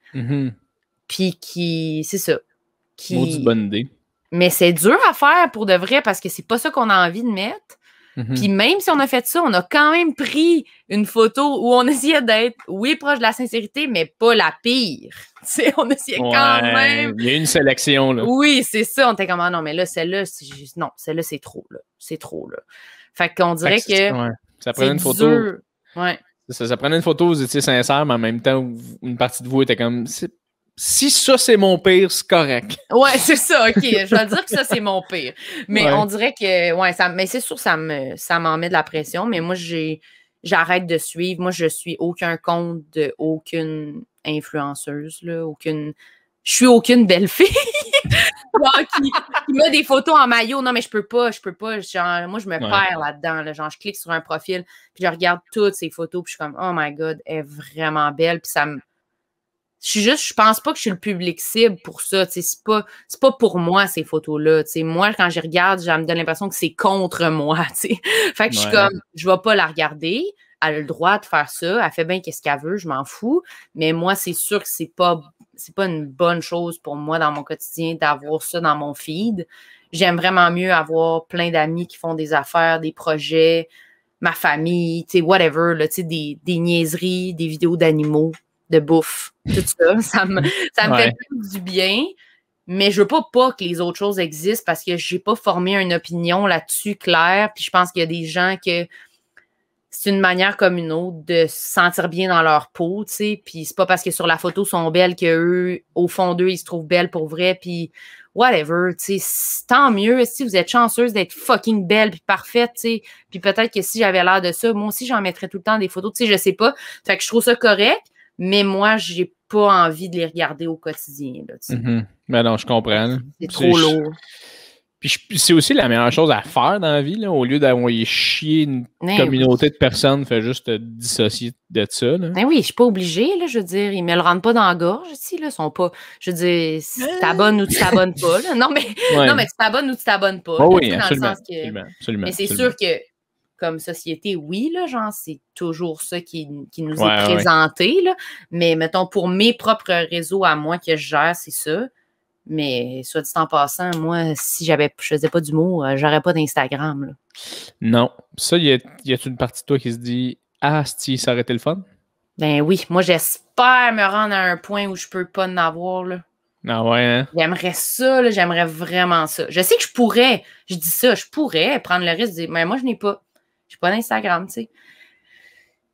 S2: puis c'est ça.
S1: Maudite bonne idée.
S2: Mais c'est dur à faire pour de vrai, parce que c'est pas ça qu'on a envie de mettre. Puis même si on a fait ça, on a quand même pris une photo où on essayait d'être, oui, proche de la sincérité, mais pas la pire. T'sais, on essayait quand même.
S1: Il y a une sélection, là.
S2: Oui, c'est ça. On était comme, non, mais là, celle-là, non, celle-là, c'est trop, là. C'est trop, là. Fait qu'on dirait que.
S1: Ça prenait une photo.
S2: Dur. Ouais.
S1: Ça prenait une photo où vous étiez sincère, mais en même temps, une partie de vous était comme, si ça, c'est mon pire, c'est correct.
S2: Ouais, c'est ça, OK. Je vais dire que ça, c'est mon pire. Mais on dirait que, mais c'est sûr, ça m'en met de la pression. Mais moi, j'arrête de suivre. Moi, je suis aucun compte de aucune influenceuse, là, aucune je suis aucune belle fille. Genre, qui met des photos en maillot. Non, mais je peux pas. Genre, moi, je me perds là-dedans. Là. Genre, je clique sur un profil, puis je regarde toutes ces photos, puis je suis comme, oh my God, elle est vraiment belle. Puis ça me... Je pense pas que je suis le public cible pour ça. C'est pas pour moi, ces photos-là. Moi, quand je regarde, ça me donne l'impression que c'est contre moi. T'sais. Fait que je suis comme, je vais pas la regarder. Elle a le droit de faire ça. Elle fait bien qu'est-ce qu'elle veut, je m'en fous. Mais moi, c'est sûr que c'est pas une bonne chose pour moi dans mon quotidien d'avoir ça dans mon feed. J'aime vraiment mieux avoir plein d'amis qui font des affaires, des projets, ma famille, whatever, là, des niaiseries, des vidéos d'animaux, de bouffe, tout ça. Ça me fait du bien. Mais je veux pas que les autres choses existent parce que j'ai pas formé une opinion là-dessus claire. Puis je pense qu'il y a des gens que c'est une manière comme une autre de se sentir bien dans leur peau, tu sais, puis c'est pas parce que sur la photo, ils sont belles qu'eux, au fond d'eux, ils se trouvent belles pour vrai, puis whatever, tu sais, tant mieux si vous êtes chanceuse d'être fucking belle puis parfaite, tu sais, puis peut-être que si j'avais l'air de ça, moi aussi, j'en mettrais tout le temps des photos, tu sais, je sais pas, fait que je trouve ça correct, mais moi, j'ai pas envie de les regarder au quotidien, là, tu sais.
S1: Ben non, je comprends.
S2: C'est trop lourd.
S1: Puis c'est aussi la meilleure chose à faire dans la vie, là, au lieu d'envoyer chier une communauté de personnes, fait juste te dissocier de ça. Là.
S2: Ben oui, je suis pas obligée, là, je veux dire, ils me le rendent pas dans la gorge, ici, là, ils sont pas, je veux dire, si tu t'abonnes ou tu t'abonnes pas, là. Non, mais tu t'abonnes ou tu t'abonnes pas.
S1: Oh, oui,
S2: dans
S1: absolument,
S2: le sens que...
S1: absolument.
S2: Mais c'est sûr que, comme société, oui, là, genre, c'est toujours ça qui nous est présenté, là. Mais, mettons, pour mes propres réseaux à moi que je gère, c'est ça. Mais, soit dit en passant, moi, si je faisais pas d'humour, j'aurais pas d'Instagram, là.
S1: Non. Ça, y a-t-il une partie de toi qui se dit « Ah, si ça aurait été le fun? »
S2: Ben oui. Moi, j'espère me rendre à un point où je peux pas en avoir, là.
S1: Ah ouais, hein?
S2: J'aimerais ça, là. J'aimerais vraiment ça. Je sais que je pourrais, je dis ça, je pourrais prendre le risque de dire « Mais moi, je n'ai pas. J'ai pas d'Instagram, tu sais. »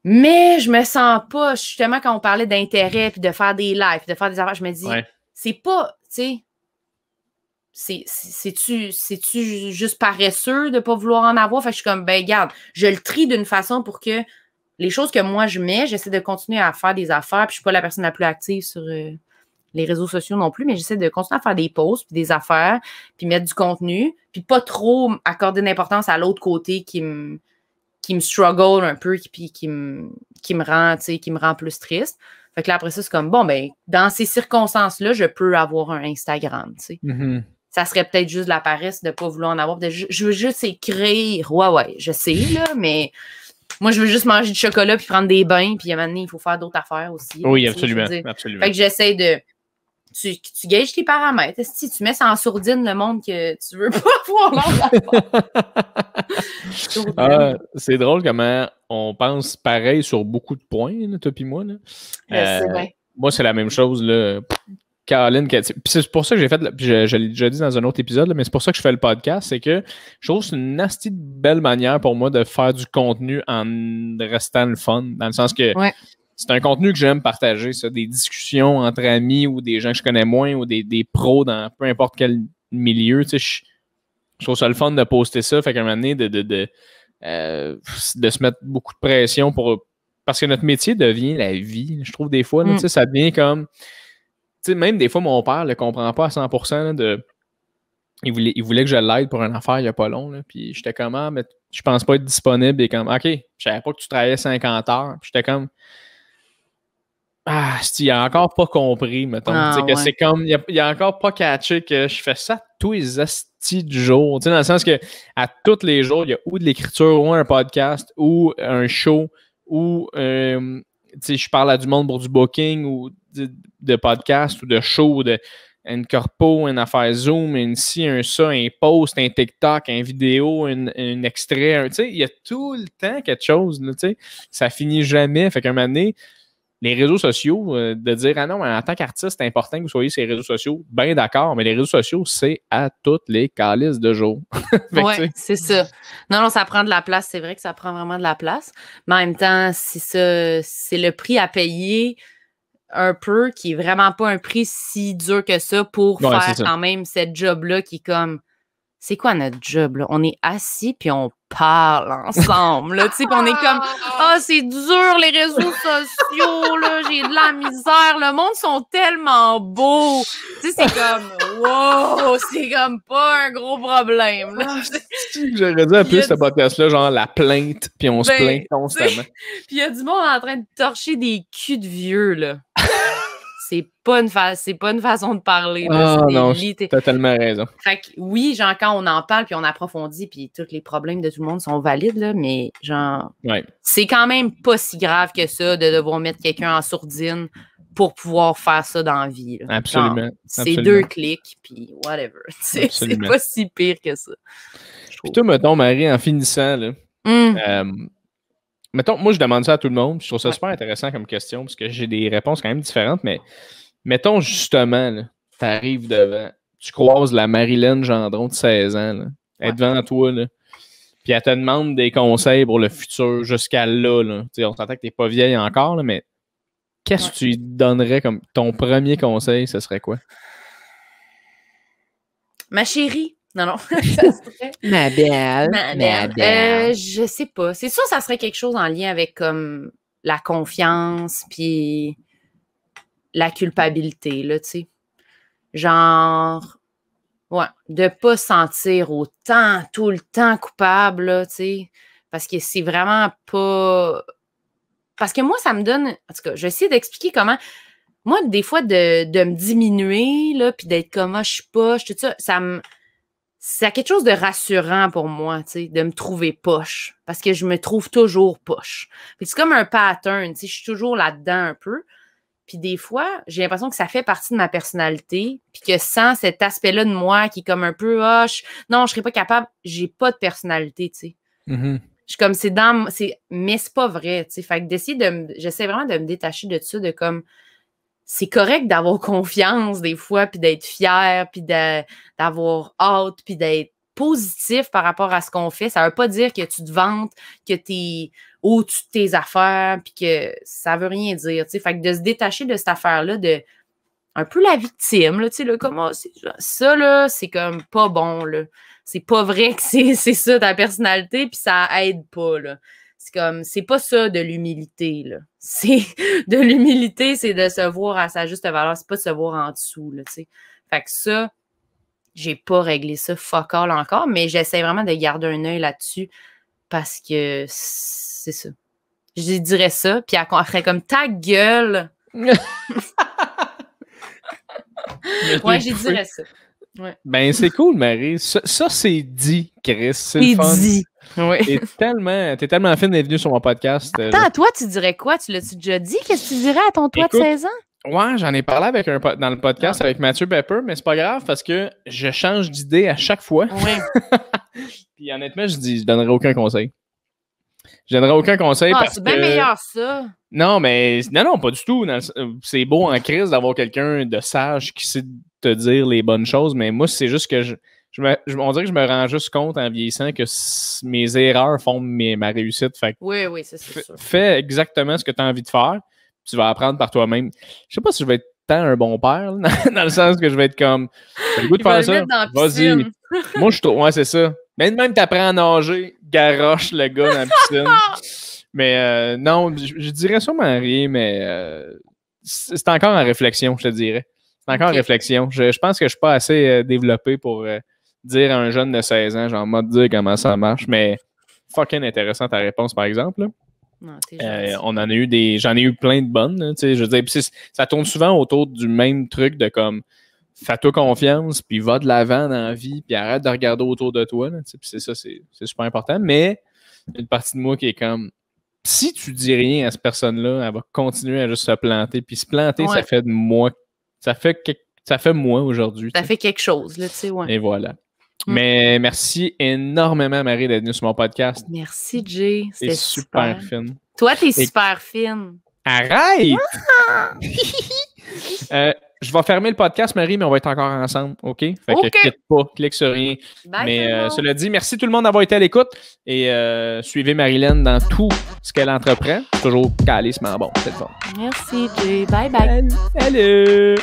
S2: Mais je me sens pas, justement, quand on parlait d'intérêt, puis de faire des lives, puis de faire des affaires, je me dis c'est pas, tu sais, c'est-tu juste paresseux de pas vouloir en avoir? Fait que je suis comme, ben, regarde, je le trie d'une façon pour que les choses que moi je mets, j'essaie de continuer à faire des affaires, puis je suis pas la personne la plus active sur les réseaux sociaux non plus, mais j'essaie de continuer à faire des posts, puis des affaires, puis mettre du contenu, puis pas trop accorder d'importance à l'autre côté qui me struggle un peu, puis qui me rend plus triste. Fait que là, après ça, c'est comme, bon, ben, dans ces circonstances-là, je peux avoir un Instagram, tu sais.
S1: Mm-hmm.
S2: Ça serait peut-être juste de la paresse de ne pas vouloir en avoir. Je veux juste écrire. Ouais, je sais, là, mais moi, je veux juste manger du chocolat puis prendre des bains, puis à un moment donné, il faut faire d'autres affaires aussi.
S1: Oui,
S2: là,
S1: absolument.
S2: Fait que j'essaie de... Tu gages tes paramètres. Si tu mets ça en sourdine, le monde que tu veux pas voir
S1: l'autre. C'est drôle comment on pense pareil sur beaucoup de points, là, toi et moi. Là.
S2: C'est vrai.
S1: Moi, c'est la même chose. Là. Caroline, c'est pour ça que j'ai fait, je l'ai déjà dit dans un autre épisode, là, mais c'est pour ça que je fais le podcast, c'est que je trouve que c'est une nasty belle manière pour moi de faire du contenu en restant le fun, dans le sens que c'est un contenu que j'aime partager, ça, des discussions entre amis ou des gens que je connais moins ou des pros dans peu importe quel milieu, tu sais, je trouve ça le fun de poster ça, fait qu'à un moment donné, de se mettre beaucoup de pression parce que notre métier devient la vie, je trouve des fois, là, tu sais, ça devient comme... Tu sais, même des fois, mon père ne le comprend pas à 100% là, il voulait que je l'aide pour une affaire il n'y a pas long. Là, puis j'étais comme, ah, mais je pense pas être disponible. Et comme, OK, je savais pas que tu travaillais 50 heures. Puis j'étais comme, ah, il a encore pas compris, mettons. Que c'est comme, il a encore pas catché que je fais ça tous les astis du jour. Tu sais, dans le sens que à tous les jours, il y a ou de l'écriture, ou un podcast, ou un show, ou je parle à du monde pour du booking, ou de podcast, ou de show, une corpo, une affaire Zoom, un ça, un post, un TikTok, un vidéo, un extrait. Il y a tout le temps quelque chose. Là, ça finit jamais. Fait qu'à un moment donné, les réseaux sociaux, de dire, ah non, en tant qu'artiste, c'est important que vous soyez sur les réseaux sociaux. Bien d'accord, mais les réseaux sociaux, c'est à toutes les calices de jour.
S2: Oui, c'est ça. Non, ça prend de la place. C'est vrai que ça prend vraiment de la place. Mais en même temps, c'est ça, c'est le prix à payer un peu, qui est vraiment pas un prix si dur que ça pour faire quand même cette job-là qui est comme c'est quoi notre job, là? On est assis, puis on parle ensemble, là, tu sais, puis on est comme, c'est dur, les réseaux sociaux, là, j'ai de la misère, le monde sont tellement beaux, tu sais, c'est comme, wow, c'est comme pas un gros problème, là.
S1: J'aurais dû appeler ce podcast-là, genre la plainte, puis on se plaint constamment.
S2: Puis il y a du monde en train de torcher des culs de vieux, là. C'est pas une façon de parler. Là.
S1: Non, t'as tellement raison.
S2: Fait que oui, genre, quand on en parle, puis on approfondit, puis tous les problèmes de tout le monde sont valides, là, mais genre, c'est quand même pas si grave que ça de devoir mettre quelqu'un en sourdine pour pouvoir faire ça dans la vie. Là.
S1: Absolument.
S2: C'est 2 clics, puis whatever. C'est pas si pire que ça.
S1: Puis toi, mettons, Marie, en finissant, là, mettons, moi, je demande ça à tout le monde. Je trouve ça super intéressant comme question parce que j'ai des réponses quand même différentes. Mais mettons, justement, tu arrives devant, tu croises la Marilyn Gendron de 16 ans. Là, elle est devant toi. Là, puis elle te demande des conseils pour le futur jusqu'à là. On s'entend que tu n'es pas vieille encore, là, mais qu'est-ce que tu lui donnerais comme ton premier conseil? Ce serait quoi?
S2: Ma chérie. Non.
S1: Ma belle.
S2: Je sais pas. C'est sûr, ça serait quelque chose en lien avec comme la confiance puis la culpabilité, là, tu sais. Genre, de pas se sentir autant, tout le temps coupable, là, tu sais. Parce que c'est vraiment pas... Parce que moi, ça me donne... En tout cas, j'essaie d'expliquer comment... Moi, des fois, de me diminuer, là, puis d'être comme, je suis poche, tout ça, c'est quelque chose de rassurant pour moi, tu sais, de me trouver poche. Parce que je me trouve toujours poche. C'est comme un pattern, tu sais, je suis toujours là-dedans un peu. Puis des fois, j'ai l'impression que ça fait partie de ma personnalité. Puis que sans cet aspect-là de moi qui est comme un peu, non, je serais pas capable, j'ai pas de personnalité, tu sais.
S1: Mm-hmm.
S2: Je suis comme, mais c'est pas vrai, tu sais. Fait que j'essaie vraiment de me détacher de ça, de comme, c'est correct d'avoir confiance des fois, puis d'être fier, puis d'avoir hâte, puis d'être positif par rapport à ce qu'on fait. Ça veut pas dire que tu te vantes, que t'es au-dessus de tes affaires, puis que ça veut rien dire, tu sais. Fait que de se détacher de cette affaire-là, de un peu la victime, là, tu sais, là, comme, ça, là, c'est comme pas bon, là. C'est pas vrai que c'est ça ta personnalité, puis ça aide pas, là. C'est comme, c'est pas ça de l'humilité, là. De l'humilité, c'est de se voir à sa juste valeur, c'est pas de se voir en dessous, là, tu sais. Fait que ça, j'ai pas réglé ça fuck all encore, mais j'essaie vraiment de garder un œil là-dessus parce que c'est ça. Je dirais ça, puis elle ferait comme ta gueule. Ouais, je dirais ça. Ouais.
S1: Ben, c'est cool, Marie. Ça c'est dit, Chris. C'est le fun.
S2: Dit. Oui.
S1: T'es tellement fine d'être venue sur mon podcast.
S2: Attends, toi, tu dirais quoi? Tu l'as-tu déjà dit? Qu'est-ce que tu dirais à ton toi de 16 ans?
S1: Ouais, j'en ai parlé dans le podcast avec Mathieu Pepper, mais c'est pas grave parce que je change d'idée à chaque fois.
S2: Oui.
S1: Puis honnêtement, je donnerai aucun conseil. Je donnerai aucun conseil parce que...
S2: c'est bien meilleur ça.
S1: Non, mais... Non, pas du tout. C'est beau en crise d'avoir quelqu'un de sage qui sait te dire les bonnes choses, mais moi, c'est juste que on dirait que je me rends juste compte en vieillissant que mes erreurs font ma réussite. Fait que
S2: oui, c'est sûr.
S1: Fais exactement ce que tu as envie de faire. Tu vas apprendre par toi-même. Je sais pas si je vais être tant un bon père, là, dans le sens que je vais être comme... J'ai le goût de faire ça. Vas-y. Moi, je trouve... Ouais, c'est ça. Même t'apprends à nager, garoche le gars dans la piscine. Mais non, je dirais sûrement rien, mais c'est encore en réflexion, je te dirais. C'est encore en réflexion. Je pense que je suis pas assez développé pour dire à un jeune de 16 ans, genre, moi, de dire comment ça marche, mais fucking intéressant ta réponse, par exemple. Là.
S2: Non,
S1: j'en ai eu plein de bonnes. Là, je veux dire, ça tourne souvent autour du même truc de comme fais-toi confiance, puis va de l'avant dans la vie, puis arrête de regarder autour de toi. Là, puis c'est ça, c'est super important. Mais une partie de moi qui est comme si tu dis rien à cette personne-là, elle va continuer à juste se planter. Puis se planter, ça fait de moi. Ça fait moi aujourd'hui.
S2: Ça fait quelque chose, là, tu sais, ouais.
S1: Et voilà. Mais merci énormément, Marie, d'être venue sur mon podcast.
S2: Merci, Jay.
S1: C'était super fine.
S2: Toi, t'es super fine.
S1: Arrête! Je vais fermer le podcast, Marie, mais on va être encore ensemble, OK? Fait que clique pas, clique sur rien.
S2: Bye,
S1: mais cela dit, merci tout le monde d'avoir été à l'écoute et suivez Marilyn dans tout ce qu'elle entreprend. Toujours calissement bon, c'est bon.
S2: Merci, Jay. Bye bye.
S1: Salut!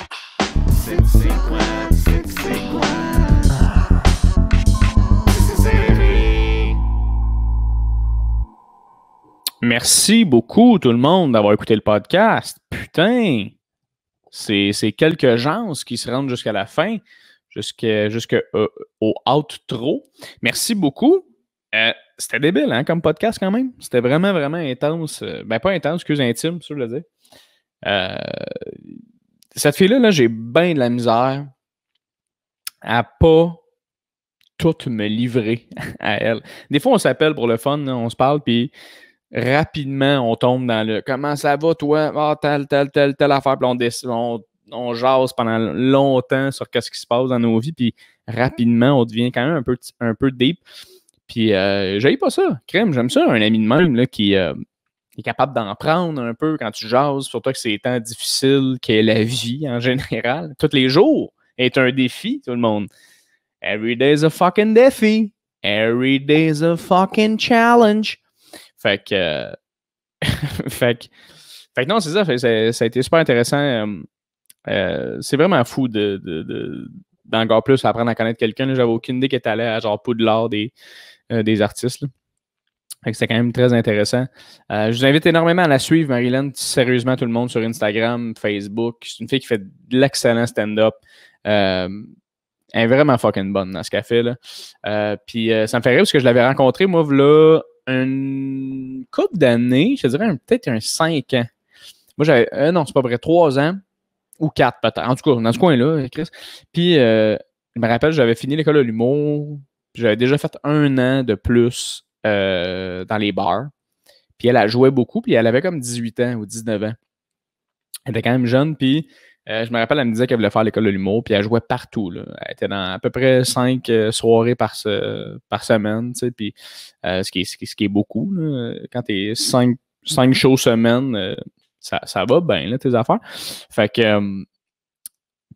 S1: Merci beaucoup tout le monde d'avoir écouté le podcast. Putain, c'est quelques gens qui se rendent jusqu'à la fin, au outro. Merci beaucoup. C'était débile, hein, comme podcast quand même. C'était vraiment, vraiment intense. Ben, pas intense, excuse, intime, c'est ça que je veux dire. Cette fille-là, là, j'ai bien de la misère à pas tout me livrer à elle. Des fois, on s'appelle pour le fun, là, on se parle, puis rapidement, on tombe dans le « Comment ça va, toi? Ah, telle affaire. » Puis on jase pendant longtemps sur ce qui se passe dans nos vies, puis rapidement, on devient quand même un peu deep. Puis, j'aille pas ça. Crème, j'aime ça, un ami de même là, qui est capable d'en prendre un peu quand tu jases, surtout que c'est des temps difficiles, qu'est la vie en général. Tous les jours est un défi, tout le monde. Every day is a fucking défi. Every day is a fucking challenge. Fait que non, c'est ça. Ça a été super intéressant. C'est vraiment fou d'encore plus apprendre à connaître quelqu'un. J'avais aucune idée qu'elle était allée à genre Poudlard des artistes. Là. Fait que c'était quand même très intéressant. Je vous invite énormément à la suivre, Marilyn. Sérieusement, tout le monde sur Instagram, Facebook. C'est une fille qui fait de l'excellent stand-up. Elle est vraiment fucking bonne dans ce qu'elle fait. Là. Puis ça me fait rire parce que je l'avais rencontrée, moi, là, une couple d'années, je te dirais peut-être un 5 ans. Moi, j'avais, non, c'est pas vrai, 3 ans ou 4 peut-être. En tout cas, dans ce coin-là, Chris. Puis, je me rappelle, j'avais fini l'école de l'humour. J'avais déjà fait 1 an de plus dans les bars. Puis, elle jouait beaucoup. Puis, elle avait comme 18 ans ou 19 ans. Elle était quand même jeune. Puis, je me rappelle, elle me disait qu'elle voulait faire l'école de l'humour. Puis, elle jouait partout. Là. Elle était dans à peu près 5 soirées par semaine. Tu sais, puis, ce qui est beaucoup. Là. Quand tu es 5 shows semaine, ça va bien, là, tes affaires. Fait que,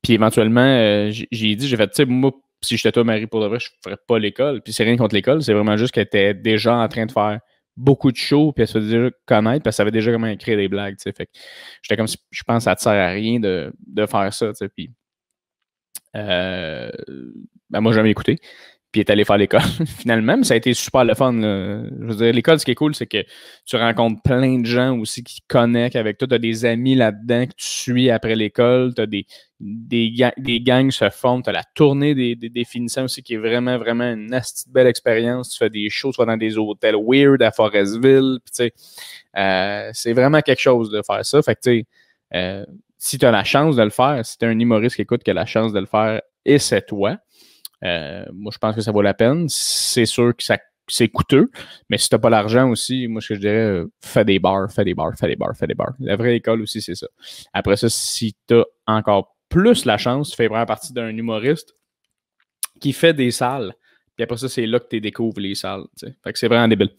S1: puis éventuellement, j'ai fait, tu sais, moi, si j'étais toi, Marie, pour de vrai, je ferais pas l'école. Puis c'est rien contre l'école, c'est vraiment juste qu'elle était déjà en train de faire beaucoup de shows, puis elle se faisait déjà connaître, puis elle savait déjà comment écrire des blagues, tu sais. Fait que j'étais comme, je pense que ça te sert à rien de faire ça, tu sais. Puis, ben moi, j'ai jamais écouté. Puis, elle est allé faire l'école, finalement. Mais ça a été super le fun. Là. Je veux dire, l'école, ce qui est cool, c'est que tu rencontres plein de gens aussi qui connectent avec toi. Tu as des amis là-dedans que tu suis après l'école. Tu as des gangs se forment. Tu as la tournée des finissants aussi qui est vraiment, vraiment une belle expérience. Tu fais des shows, tu vas dans des hôtels weird à Forestville. Puis, tu sais, c'est vraiment quelque chose de faire ça. Fait que, tu sais, si tu as la chance de le faire, si tu es un humoriste qui écoute qui a la chance de le faire, et c'est toi. Moi, je pense que ça vaut la peine. C'est sûr que c'est coûteux, mais si tu n'as pas l'argent aussi, moi, ce que je dirais, fais des bars. La vraie école aussi, c'est ça. Après ça, si tu as encore plus la chance, tu fais vraiment partie d'un humoriste qui fait des salles. Puis après ça, c'est là que tu découvres les salles. T'sais. Fait que c'est vraiment débile.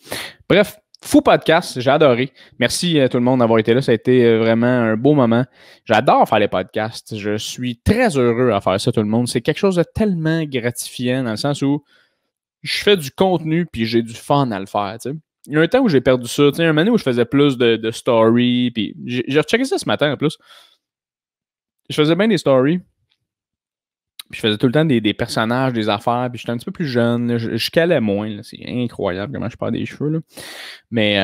S1: Bref, fou podcast, j'ai adoré. Merci à tout le monde d'avoir été là. Ça a été vraiment un beau moment. J'adore faire les podcasts. Je suis très heureux à faire ça, tout le monde. C'est quelque chose de tellement gratifiant dans le sens où je fais du contenu puis j'ai du fun à le faire. T'sais. Il y a un temps où j'ai perdu ça. Un moment où je faisais plus de stories. Puis j'ai rechecké ça ce matin en plus. Je faisais bien des stories. Puis je faisais tout le temps des personnages, des affaires, puis j'étais un petit peu plus jeune. Je calais moins. Là. C'est incroyable comment je perds des cheveux. Là. Mais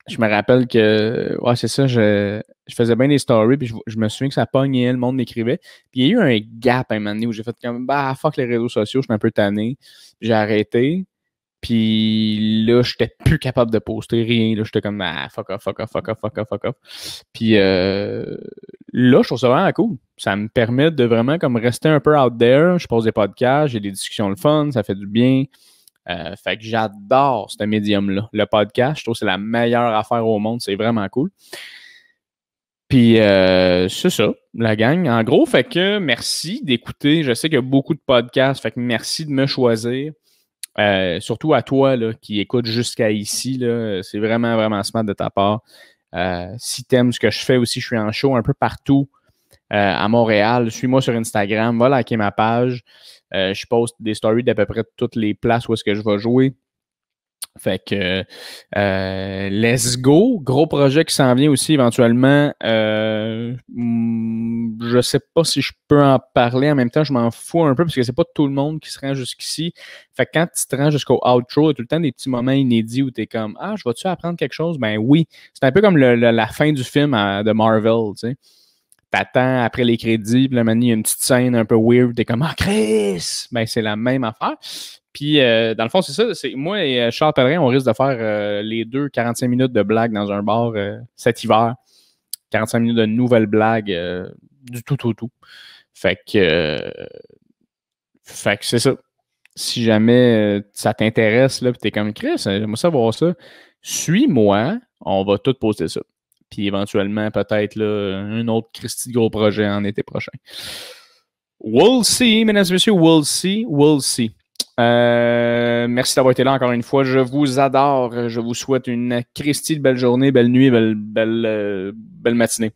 S1: je me rappelle que, ouais, c'est ça, je faisais bien des stories, puis je me souviens que ça pognait, le monde m'écrivait. Puis il y a eu un gap à un moment donné où j'ai fait comme, bah, fuck les réseaux sociaux, je suis un peu tanné. J'ai arrêté. Puis là, j'étais plus capable de poster rien. Là, j'étais comme, ah, fuck off. Puis là, je trouve ça vraiment cool. Ça me permet de vraiment comme rester un peu out there. Je pose des podcasts, j'ai des discussions le fun, ça fait du bien. Fait que j'adore ce médium-là. Le podcast, je trouve que c'est la meilleure affaire au monde. C'est vraiment cool. Puis c'est ça, la gang. En gros, fait que merci d'écouter. Je sais qu'il y a beaucoup de podcasts. Fait que merci de me choisir. Surtout à toi là, qui écoute jusqu'à ici, là, c'est vraiment, vraiment smart de ta part. Si t'aimes ce que je fais aussi, je suis en show un peu partout à Montréal. Suis-moi sur Instagram, va liker ma page. Je poste des stories d'à peu près toutes les places où est-ce que je vais jouer. Fait que let's go. Gros projet qui s'en vient aussi éventuellement. Je sais pas si je peux en parler. En même temps, je m'en fous un peu parce que c'est pas tout le monde qui se rend jusqu'ici. Fait que quand tu te rends jusqu'au outro, il y a tout le temps des petits moments inédits où tu es comme « Ah, je vais-tu apprendre quelque chose? » Ben oui. C'est un peu comme la fin du film de Marvel, tu sais. T'attends après les crédits, puis là, maintenant, il y a une petite scène un peu weird, t'es comme « Ah, Chris! » Ben, c'est la même affaire. Puis, dans le fond, c'est ça. Moi et Charles Pellerin, on risque de faire les deux 45 minutes de blagues dans un bar cet hiver. 45 minutes de nouvelles blagues du tout au tout. Fait que c'est ça. Si jamais ça t'intéresse, là, puis t'es comme « Chris, j'aimerais savoir ça. » Suis-moi, on va tout poster ça. Puis éventuellement, peut-être là, un autre Christy de gros projet en été prochain. We'll see, mesdames et messieurs, we'll see. Merci d'avoir été là encore une fois. Je vous adore. Je vous souhaite une Christy de belle journée, belle nuit, belle matinée.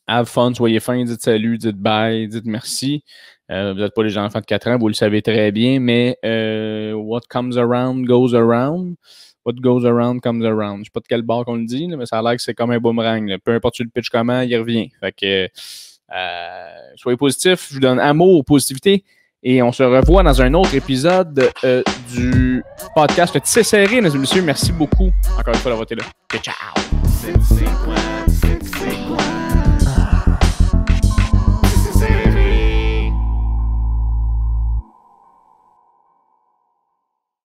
S1: Have fun, soyez fins, dites salut, dites bye, dites merci. Vous n'êtes pas les enfants de 4 ans, vous le savez très bien, mais what comes around goes around. What goes around comes around. Je sais pas de quel bord qu'on le dit, là, mais ça a l'air que c'est comme un boomerang. Là. Peu importe tu le pitch comment, il revient. Fait que soyez positifs, je vous donne amour, positivité. Et on se revoit dans un autre épisode du podcast Tissé Serré, mesdames et messieurs. Merci beaucoup encore une fois d'avoir été là. Ciao!